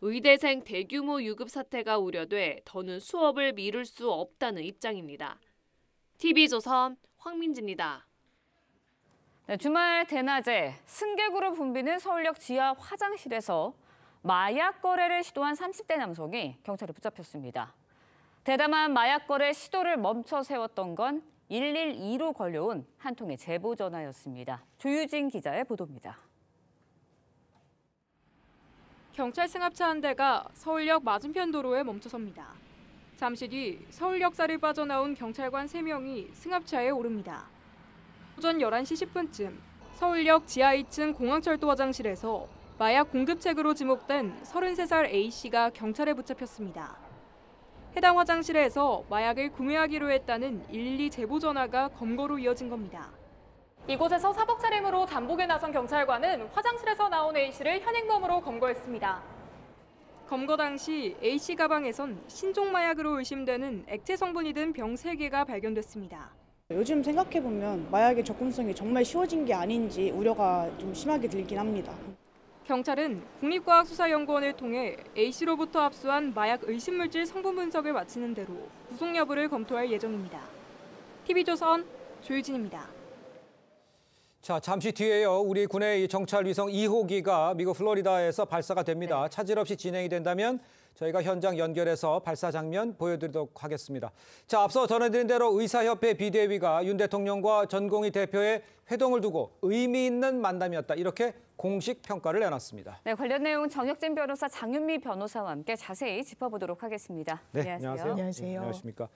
의대생 대규모 유급 사태가 우려돼 더는 수업을 미룰 수 없다는 입장입니다. TV조선 황민지입니다. 네, 주말 대낮에 승객으로 붐비는 서울역 지하 화장실에서 마약 거래를 시도한 30대 남성이 경찰에 붙잡혔습니다. 대담한 마약 거래 시도를 멈춰 세웠던 건 112로 걸려온 한 통의 제보 전화였습니다. 조유진 기자의 보도입니다. 경찰 승합차 한 대가 서울역 맞은편 도로에 멈춰섭니다. 잠시 뒤 서울역사를 빠져나온 경찰관 3명이 승합차에 오릅니다. 오전 11시 10분쯤 서울역 지하 2층 공항철도 화장실에서 마약 공급책으로 지목된 33살 A씨가 경찰에 붙잡혔습니다. 해당 화장실에서 마약을 구매하기로 했다는 112 제보 전화가 검거로 이어진 겁니다. 이곳에서 사복 차림으로 잠복에 나선 경찰관은 화장실에서 나온 A씨를 현행범으로 검거했습니다. 검거 당시 A씨 가방에선 신종 마약으로 의심되는 액체 성분이 든 병 3개가 발견됐습니다. 요즘 생각해보면 마약의 접근성이 정말 쉬워진 게 아닌지 우려가 좀 심하게 들긴 합니다. 경찰은 국립과학수사연구원을 통해 A씨로부터 압수한 마약 의심물질 성분 분석을 마치는 대로 구속 여부를 검토할 예정입니다. TV조선 조유진입니다. 자, 잠시 뒤에요. 우리 군의 정찰 위성 2호기가 미국 플로리다에서 발사가 됩니다. 차질 없이 진행이 된다면 저희가 현장 연결해서 발사 장면 보여드리도록 하겠습니다. 자, 앞서 전해드린 대로 의사협회 비대위가 윤 대통령과 전공의 대표의 회동을 두고 의미 있는 만남이었다. 이렇게 공식 평가를 내놨습니다. 네, 관련 내용 정혁진 변호사, 장윤미 변호사와 함께 자세히 짚어보도록 하겠습니다. 네, 안녕하세요. 안녕하세요. 안녕하십니까.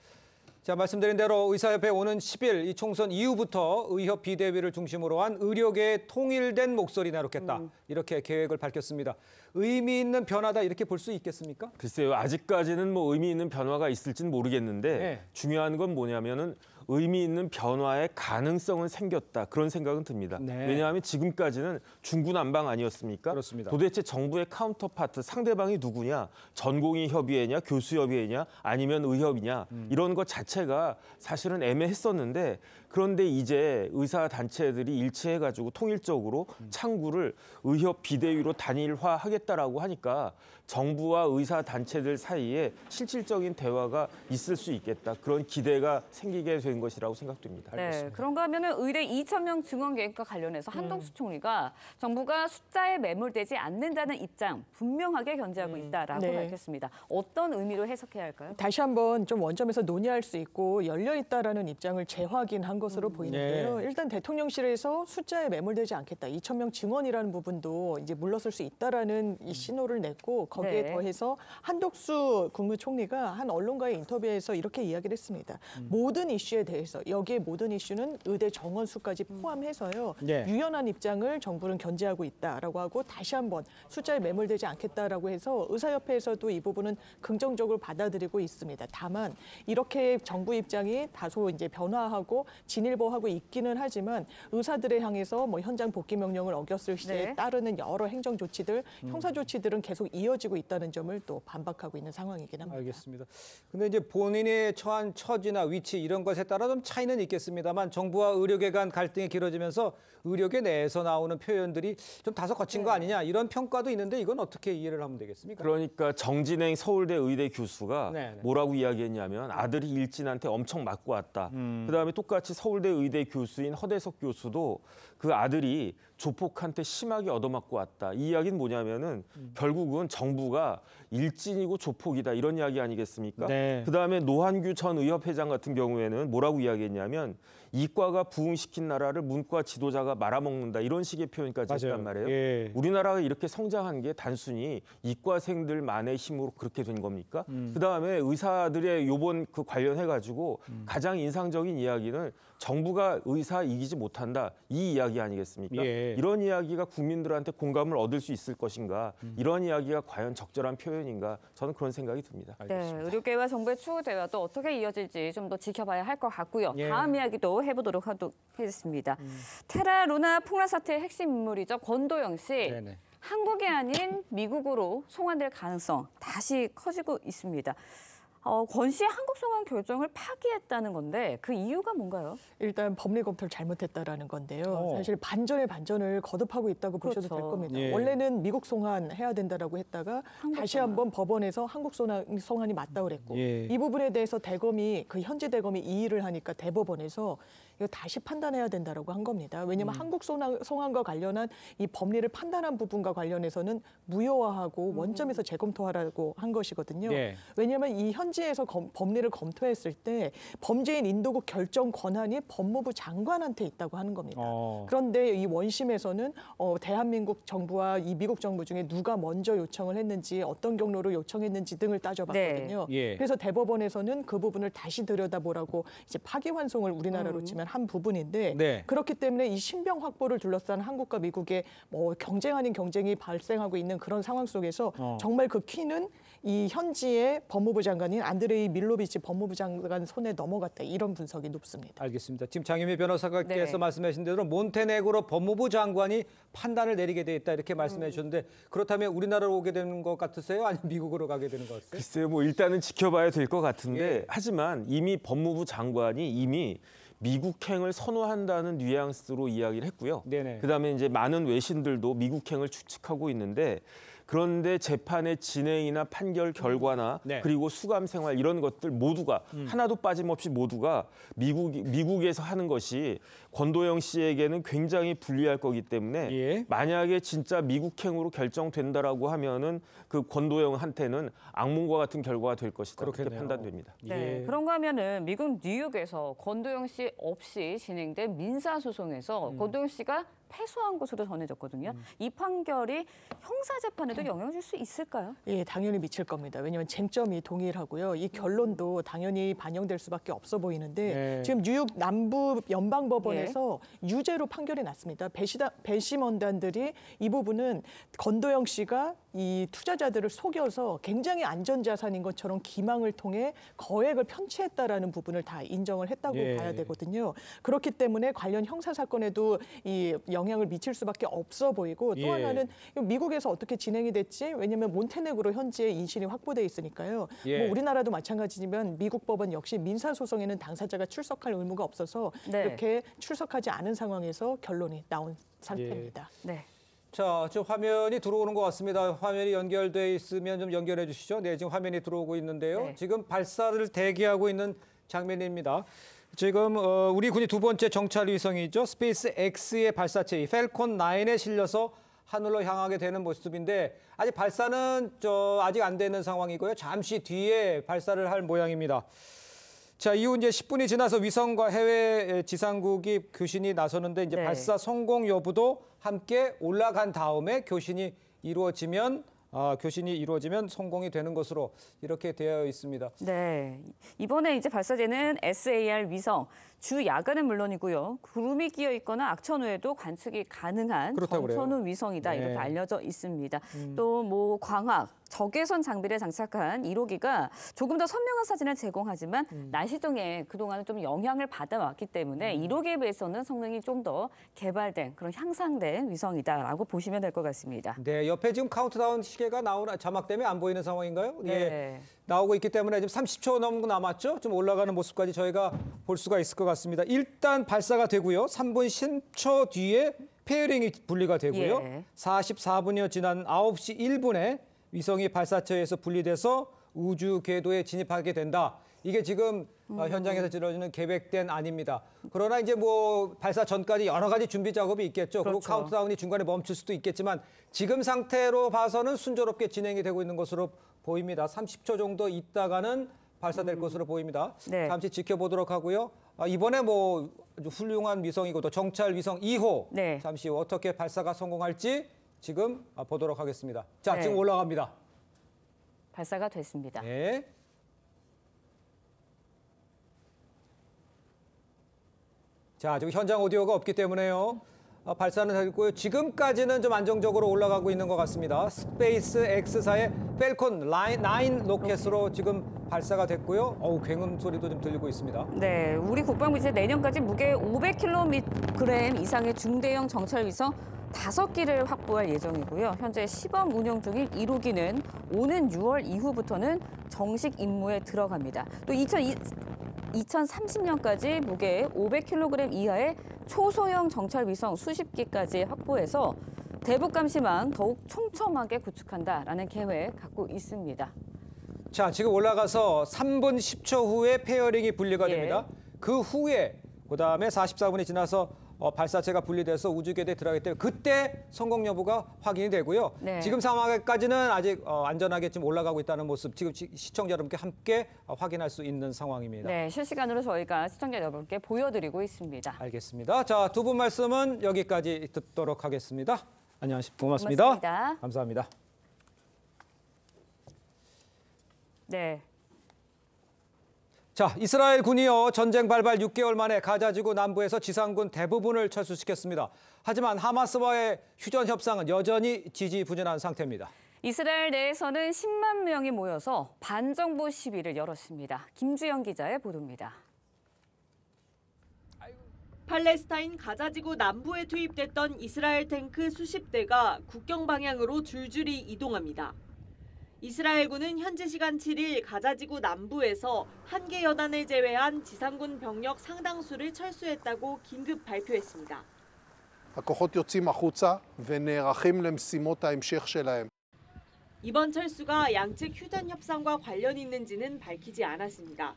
자, 말씀드린 대로 의사협회 오는 10일 이 총선 이후부터 의협 비대위를 중심으로 한 의료계의 통일된 목소리 내놓겠다. 이렇게 계획을 밝혔습니다. 의미 있는 변화다 이렇게 볼 수 있겠습니까? 글쎄요. 아직까지는 뭐 의미 있는 변화가 있을지는 모르겠는데 네. 중요한 건 뭐냐면은 의미 있는 변화의 가능성은 생겼다. 그런 생각은 듭니다. 네. 왜냐하면 지금까지는 중구난방 아니었습니까? 그렇습니다. 도대체 정부의 카운터파트, 상대방이 누구냐? 전공의 협의회냐, 교수협의회냐, 아니면 의협이냐? 이런 것 자체가 사실은 애매했었는데 그런데 이제 의사단체들이 일치해가지고 통일적으로 창구를 의협 비대위로 단일화하겠다라고 하니까 정부와 의사단체들 사이에 실질적인 대화가 있을 수 있겠다. 그런 기대가 생기게 된 것이라고 생각됩니다. 네, 그런가 하면은 의대 2,000명 증원 계획과 관련해서 한동수 총리가 정부가 숫자에 매몰되지 않는다는 입장 분명하게 견지하고 있다라고 네. 밝혔습니다. 어떤 의미로 해석해야 할까요? 다시 한번 좀 원점에서 논의할 수 있고 열려 있다라는 입장을 재확인한 것으로 보이는데요. 네. 일단 대통령실에서 숫자에 매몰되지 않겠다. 2,000명 증원이라는 부분도 이제 물러설 수 있다라는 이 신호를 냈고 거기에 네. 더해서 한덕수 국무총리가 한 언론과의 인터뷰에서 이렇게 이야기를 했습니다. 모든 이슈에 대해서 여기에 모든 이슈는 의대 정원 수까지 포함해서요. 네. 유연한 입장을 정부는 견지하고 있다라고 하고 다시 한번 숫자에 매몰되지 않겠다라고 해서 의사협회에서도 이 부분은 긍정적으로 받아들이고 있습니다. 다만 이렇게 정부 입장이 다소 이제 변화하고 진일보하고 있기는 하지만 의사들에 향해서 뭐 현장 복귀 명령을 어겼을 시에 네. 따르는 여러 행정 조치들, 형사 조치들은 계속 이어지고 있다는 점을 또 반박하고 있는 상황이긴 합니다. 알겠습니다. 근데 이제 본인이 처한 처지나 위치 이런 것에 따라 좀 차이는 있겠습니다만 정부와 의료계 간 갈등이 길어지면서 의료계 내에서 나오는 표현들이 좀 다소 거친 거 아니냐 이런 평가도 있는데 이건 어떻게 이해를 하면 되겠습니까? 그러니까 정진행 서울대 의대 교수가 네. 뭐라고 이야기했냐면 아들이 일진한테 엄청 맞고 왔다. 그다음에 똑같이 서울대 의대 교수인 허대석 교수도 그 아들이 조폭한테 심하게 얻어맞고 왔다. 이 이야기는 뭐냐면은 결국은 정부가 일진이고 조폭이다 이런 이야기 아니겠습니까? 네. 그다음에 노한규 전 의협회장 같은 경우에는 뭐라고 이야기했냐면 이과가 부흥시킨 나라를 문과 지도자가 말아먹는다 이런 식의 표현까지 했단 말이에요. 예. 우리나라가 이렇게 성장한 게 단순히 이과생들만의 힘으로 그렇게 된 겁니까? 그다음에 의사들의 요번 그 관련해가지고 가장 인상적인 이야기는 정부가 의사 이기지 못한다 이 이야기 아니겠습니까? 예. 이런 이야기가 국민들한테 공감을 얻을 수 있을 것인가? 이런 이야기가 과연 적절한 표현인가? 저는 그런 생각이 듭니다. 네, 의료계와 정부의 추후 대화도 어떻게 이어질지 좀 더 지켜봐야 할 것 같고요. 예. 다음 이야기도 해보도록 하겠습니다. 테라 루나 폭락 사태의 핵심 인물이죠. 권도영 씨. 네네. 한국이 아닌 미국으로 송환될 가능성 다시 커지고 있습니다. 권 씨의 한국 송환 결정을 파기했다는 건데 그 이유가 뭔가요? 일단 법리 검토를 잘못했다라는 건데요. 사실 반전의 반전을 거듭하고 있다고 보셔도 될 겁니다. 예. 원래는 미국 송환해야 된다라고 했다가 다시 한번 법원에서 한국 송환이 맞다고 그랬고 예. 이 부분에 대해서 대검이 그 현지 대검이 이의를 하니까 대법원에서 이거 다시 판단해야 된다라고 한 겁니다. 왜냐하면 한국 송환과 관련한 이 법리를 판단한 부분과 관련해서는 무효화하고 원점에서 재검토하라고 한 것이거든요. 네. 왜냐하면 이 현지에서 법리를 검토했을 때 범죄인 인도국 결정 권한이 법무부 장관한테 있다고 하는 겁니다. 그런데 이 원심에서는 대한민국 정부와 이 미국 정부 중에 누가 먼저 요청을 했는지 어떤 경로로 요청했는지 등을 따져봤거든요. 네. 예. 그래서 대법원에서는 그 부분을 다시 들여다보라고 이제 파기환송을 우리나라로 치면 한 부분인데 네. 그렇기 때문에 이 신병 확보를 둘러싼 한국과 미국의 뭐 경쟁 아닌 경쟁이 발생하고 있는 그런 상황 속에서 정말 그 키는 이 현지의 법무부 장관인 안드레이 밀로비치 법무부 장관 손에 넘어갔다 이런 분석이 높습니다. 알겠습니다. 지금 장유미 변호사께서 네. 말씀하신 대로 몬테네그로 법무부 장관이 판단을 내리게 돼 있다 이렇게 말씀해 주셨는데 그렇다면 우리나라로 오게 되는 것 같으세요? 아니면 미국으로 가게 되는 것 같으세요? 글쎄요, 뭐 일단은 지켜봐야 될 것 같은데 예. 하지만 이미 법무부 장관이 이미 미국행을 선호한다는 뉘앙스로 이야기를 했고요. 네네. 그다음에 이제 많은 외신들도 미국행을 추측하고 있는데 그런데 재판의 진행이나 판결 결과나 네. 그리고 수감 생활 이런 것들 모두가 하나도 빠짐없이 모두가 미국에서 하는 것이 권도영 씨에게는 굉장히 불리할 거기 때문에 예. 만약에 진짜 미국행으로 결정된다라고 하면은 그 권도영한테는 악몽과 같은 결과가 될 것이다. 그렇게 판단됩니다. 네, 그런가 하면은 미국 뉴욕에서 권도영 씨 없이 진행된 민사 소송에서 권도영 씨가 패소한 것으로 전해졌거든요. 이 판결이 형사재판에도 영향을 줄 수 있을까요? 예, 당연히 미칠 겁니다. 왜냐하면 쟁점이 동일하고요. 이 결론도 당연히 반영될 수밖에 없어 보이는데 지금 뉴욕 남부 연방법원에서 유죄로 판결이 났습니다. 배심원단들이 이 부분은 건도영 씨가 이 투자자들을 속여서 굉장히 안전자산인 것처럼 기망을 통해 거액을 편취했다라는 부분을 다 인정을 했다고 봐야 되거든요. 그렇기 때문에 관련 형사 사건에도 이 영향을 미칠 수밖에 없어 보이고 또 하나는 미국에서 어떻게 진행이 됐지? 왜냐하면 몬테네그로 현지에 인신이 확보돼 있으니까요. 뭐 우리나라도 마찬가지지만 미국 법원 역시 민사소송에는 당사자가 출석할 의무가 없어서 이렇게 출석하지 않은 상황에서 결론이 나온 상태입니다. 자, 지금 화면이 들어오는 것 같습니다. 화면이 연결돼 있으면 좀 연결해 주시죠. 네, 지금 화면이 들어오고 있는데요. 지금 발사를 대기하고 있는 장면입니다. 지금 우리 군이 두 번째 정찰 위성이죠. 스페이스 X의 발사체 이 펠콘 9에 실려서 하늘로 향하게 되는 모습인데 아직 발사는 아직 안 되는 상황이고요. 잠시 뒤에 발사를 할 모양입니다. 자, 이후 이제 10분이 지나서 위성과 해외 지상국이 교신이 나서는데 이제 발사 성공 여부도 함께 올라간 다음에 교신이 이루어지면 성공이 되는 것으로 이렇게 되어 있습니다. 네, 이번에 이제 발사되는 SAR 위성 주 야간은 물론이고요. 구름이 끼어 있거나 악천 후에도 관측이 가능한 정천후 위성이다 이렇게 알려져 있습니다. 또 뭐 광학, 적외선 장비를 장착한 1호기가 조금 더 선명한 사진을 제공하지만 날씨등에 그동안은 좀 영향을 받아왔기 때문에 1호기에 비해서는 성능이 좀 더 개발된 그런 향상된 위성이다라고 보시면 될 것 같습니다. 네, 옆에 지금 카운트다운 시계가 나오나 자막 때문에 안 보이는 상황인가요? 네. 나오고 있기 때문에 지금 30초 넘고 남았죠. 좀 올라가는 모습까지 저희가 볼 수가 있을 것 같습니다. 일단 발사가 되고요. 3분 10초 뒤에 페어링이 분리가 되고요. 44분여 지난 9시 1분에 위성이 발사체에서 분리돼서 우주 궤도에 진입하게 된다. 이게 지금 현장에서 이루어지는 계획된 안입니다. 그러나 이제 뭐 발사 전까지 여러 가지 준비 작업이 있겠죠. 그리고 카운트다운이 중간에 멈출 수도 있겠지만 지금 상태로 봐서는 순조롭게 진행이 되고 있는 것으로 보입니다. 30초 정도 있다가는 발사될 것으로 보입니다. 잠시 지켜보도록 하고요. 이번에 뭐 훌륭한 위성이고 또 정찰 위성 2호 잠시 어떻게 발사가 성공할지 지금 보도록 하겠습니다. 자, 지금 올라갑니다. 발사가 됐습니다. 자, 지금 현장 오디오가 없기 때문에요. 발사는 됐고요. 지금까지는 좀 안정적으로 올라가고 있는 것 같습니다. 스페이스 X사의 펠콘 9 로켓으로 지금 발사가 됐고요. 굉음 소리도 좀 들리고 있습니다. 네, 우리 국방부 이제 내년까지 무게 500kg 이상의 중대형 정찰 위성 5기를 확보할 예정이고요. 현재 시범 운영 중인 1호기는 오는 6월 이후부터는 정식 임무에 들어갑니다. 또 2030년까지 무게 500kg 이하의 초소형 정찰 위성 수십 기까지 확보해서 대북 감시망 더욱 촘촘하게 구축한다라는 계획 갖고 있습니다. 자, 지금 올라가서 3분 10초 후에 페어링이 분리가 됩니다. 그 후에 그다음에 44분이 지나서 발사체가 분리돼서 우주궤도에 들어가기 때문에 그때 성공 여부가 확인이 되고요. 지금 상황까지는 아직 안전하게 지금 올라가고 있다는 모습 지금 시청자 여러분께 함께 확인할 수 있는 상황입니다. 네, 실시간으로 저희가 시청자 여러분께 보여드리고 있습니다. 알겠습니다. 자, 두 분 말씀은 여기까지 듣도록 하겠습니다. 안녕하십니까. 고맙습니다. 감사합니다. 네. 자, 이스라엘 군이요 전쟁 발발 6개월 만에 가자지구 남부에서 지상군 대부분을 철수시켰습니다. 하지만 하마스와의 휴전 협상은 여전히 지지부진한 상태입니다. 이스라엘 내에서는 10만 명이 모여서 반정부 시위를 열었습니다. 김주영 기자의 보도입니다. 팔레스타인 가자지구 남부에 투입됐던 이스라엘 탱크 수십 대가 국경 방향으로 줄줄이 이동합니다. 이스라엘군은 현지 시간 7일 가자지구 남부에서 한 개 여단을 제외한 지상군 병력 상당수를 철수했다고 긴급 발표했습니다. הכוחות יוצאים החוצה ונערכים למשימות ההמשך שלהם. 이번 철수가 양측 휴전 협상과 관련 있는지는 밝히지 않았습니다.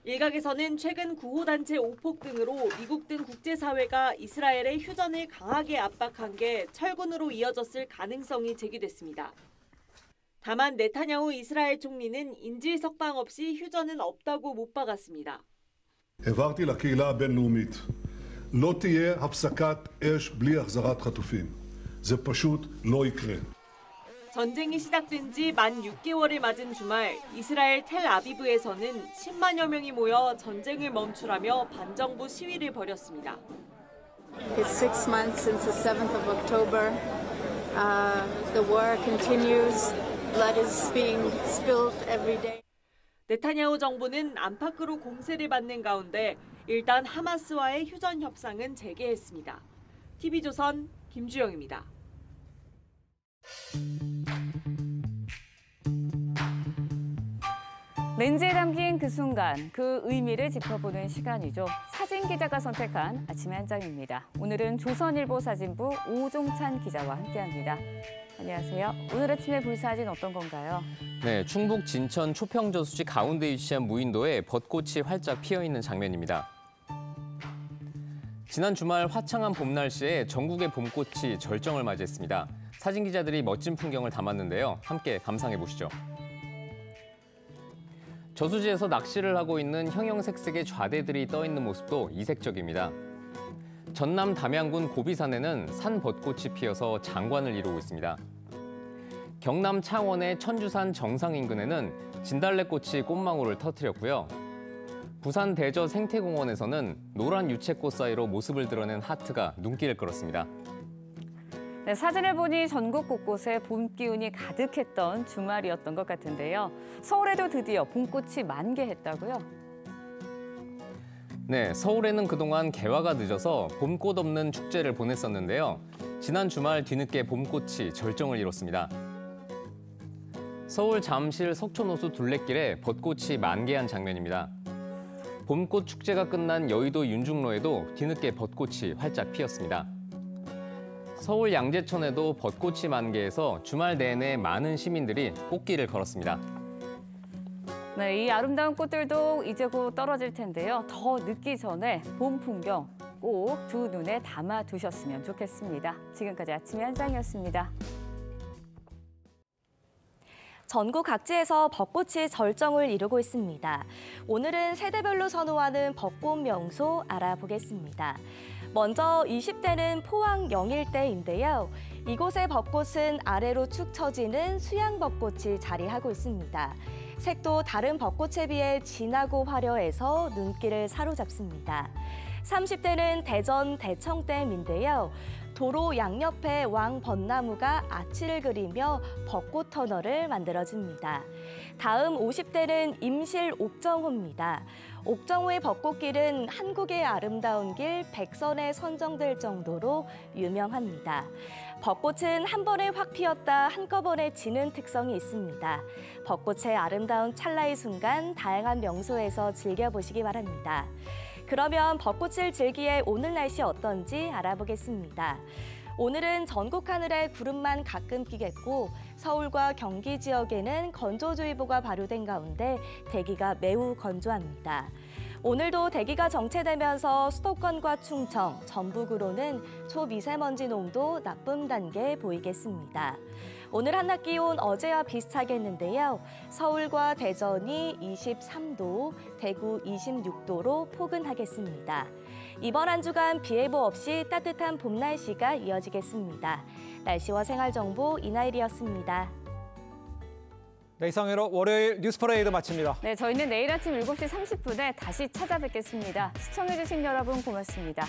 일각에서는 최근 구호단체 오폭 등으로 미국 등 국제사회가 이스라엘의 휴전을 강하게 압박한 게 철군으로 이어졌을 가능성이 제기됐습니다. 다만 네타냐후 이스라엘 총리는 인질 석방 없이 휴전은 없다고 못 박았습니다. העברתי לקהילה הבינלאומית לא תהיה הפסקת אש בלי החזרת חטופים. זה פשוט לא יקרה. 전쟁이 시작된 지 만 6개월을 맞은 주말, 이스라엘 텔아비브에서는 10만여 명이 모여 전쟁을 멈추라며 반정부 시위를 벌였습니다. It's 6 months since the 7th of October. The war continues. Blood is being spilled every day. 네타냐후 정부는 안팎으로 공세를 받는 가운데 일단 하마스와의 휴전 협상은 재개했습니다. TV조선 김주영입니다. 렌즈에 담긴 그 순간, 그 의미를 짚어보는 시간이죠. 사진 기자가 선택한 아침의 한 장입니다. 오늘은 조선일보 사진부 오종찬 기자와 함께합니다. 안녕하세요. 오늘 아침에 볼 사진 어떤 건가요? 네, 충북 진천 초평저수지 가운데 위치한 무인도에 벚꽃이 활짝 피어있는 장면입니다. 지난 주말 화창한 봄 날씨에 전국의 봄꽃이 절정을 맞이했습니다. 사진 기자들이 멋진 풍경을 담았는데요. 함께 감상해 보시죠. 저수지에서 낚시를 하고 있는 형형색색의 좌대들이 떠 있는 모습도 이색적입니다. 전남 담양군 고비산에는 산 벚꽃이 피어서 장관을 이루고 있습니다. 경남 창원의 천주산 정상 인근에는 진달래꽃이 꽃망울을 터뜨렸고요. 부산 대저 생태공원에서는 노란 유채꽃 사이로 모습을 드러낸 하트가 눈길을 끌었습니다. 네, 사진을 보니 전국 곳곳에 봄 기운이 가득했던 주말이었던 것 같은데요. 서울에도 드디어 봄꽃이 만개했다고요? 네, 서울에는 그동안 개화가 늦어서 봄꽃 없는 축제를 보냈었는데요. 지난 주말 뒤늦게 봄꽃이 절정을 이뤘습니다. 서울 잠실 석촌호수 둘레길에 벚꽃이 만개한 장면입니다. 봄꽃 축제가 끝난 여의도 윤중로에도 뒤늦게 벚꽃이 활짝 피었습니다. 서울 양재천에도 벚꽃이 만개해서 주말 내내 많은 시민들이 꽃길을 걸었습니다. 네, 이 아름다운 꽃들도 이제 곧 떨어질 텐데요. 더 늦기 전에 봄 풍경 꼭 두 눈에 담아 두셨으면 좋겠습니다. 지금까지 아침의 한장이었습니다. 전국 각지에서 벚꽃이 절정을 이루고 있습니다. 오늘은 세대별로 선호하는 벚꽃 명소 알아보겠습니다. 먼저 20대는 포항 영일대인데요. 이곳의 벚꽃은 아래로 축 처지는 수양벚꽃이 자리하고 있습니다. 색도 다른 벚꽃에 비해 진하고 화려해서 눈길을 사로잡습니다. 30대는 대전 대청댐인데요. 도로 양옆에 왕벚나무가 아치를 그리며 벚꽃 터널을 만들어줍니다. 다음 50대는 임실 옥정호입니다. 옥정호의 벚꽃길은 한국의 아름다운 길 100선에 선정될 정도로 유명합니다. 벚꽃은 한 번에 확 피었다 한꺼번에 지는 특성이 있습니다. 벚꽃의 아름다운 찰나의 순간 다양한 명소에서 즐겨보시기 바랍니다. 그러면 벚꽃을 즐기에 오늘 날씨 어떤지 알아보겠습니다. 오늘은 전국 하늘에 구름만 가끔 끼겠고 서울과 경기 지역에는 건조주의보가 발효된 가운데 대기가 매우 건조합니다. 오늘도 대기가 정체되면서 수도권과 충청, 전북으로는 초미세먼지 농도 나쁨 단계 보이겠습니다. 오늘 한낮 기온 어제와 비슷하겠는데요. 서울과 대전이 23도, 대구 26도로 포근하겠습니다. 이번 한 주간 비 예보 없이 따뜻한 봄 날씨가 이어지겠습니다. 날씨와 생활 정보 이나일이었습니다. 네, 이상으로 월요일 뉴스 퍼레이드 마칩니다. 네, 저희는 내일 아침 7시 30분에 다시 찾아뵙겠습니다. 시청해주신 여러분 고맙습니다.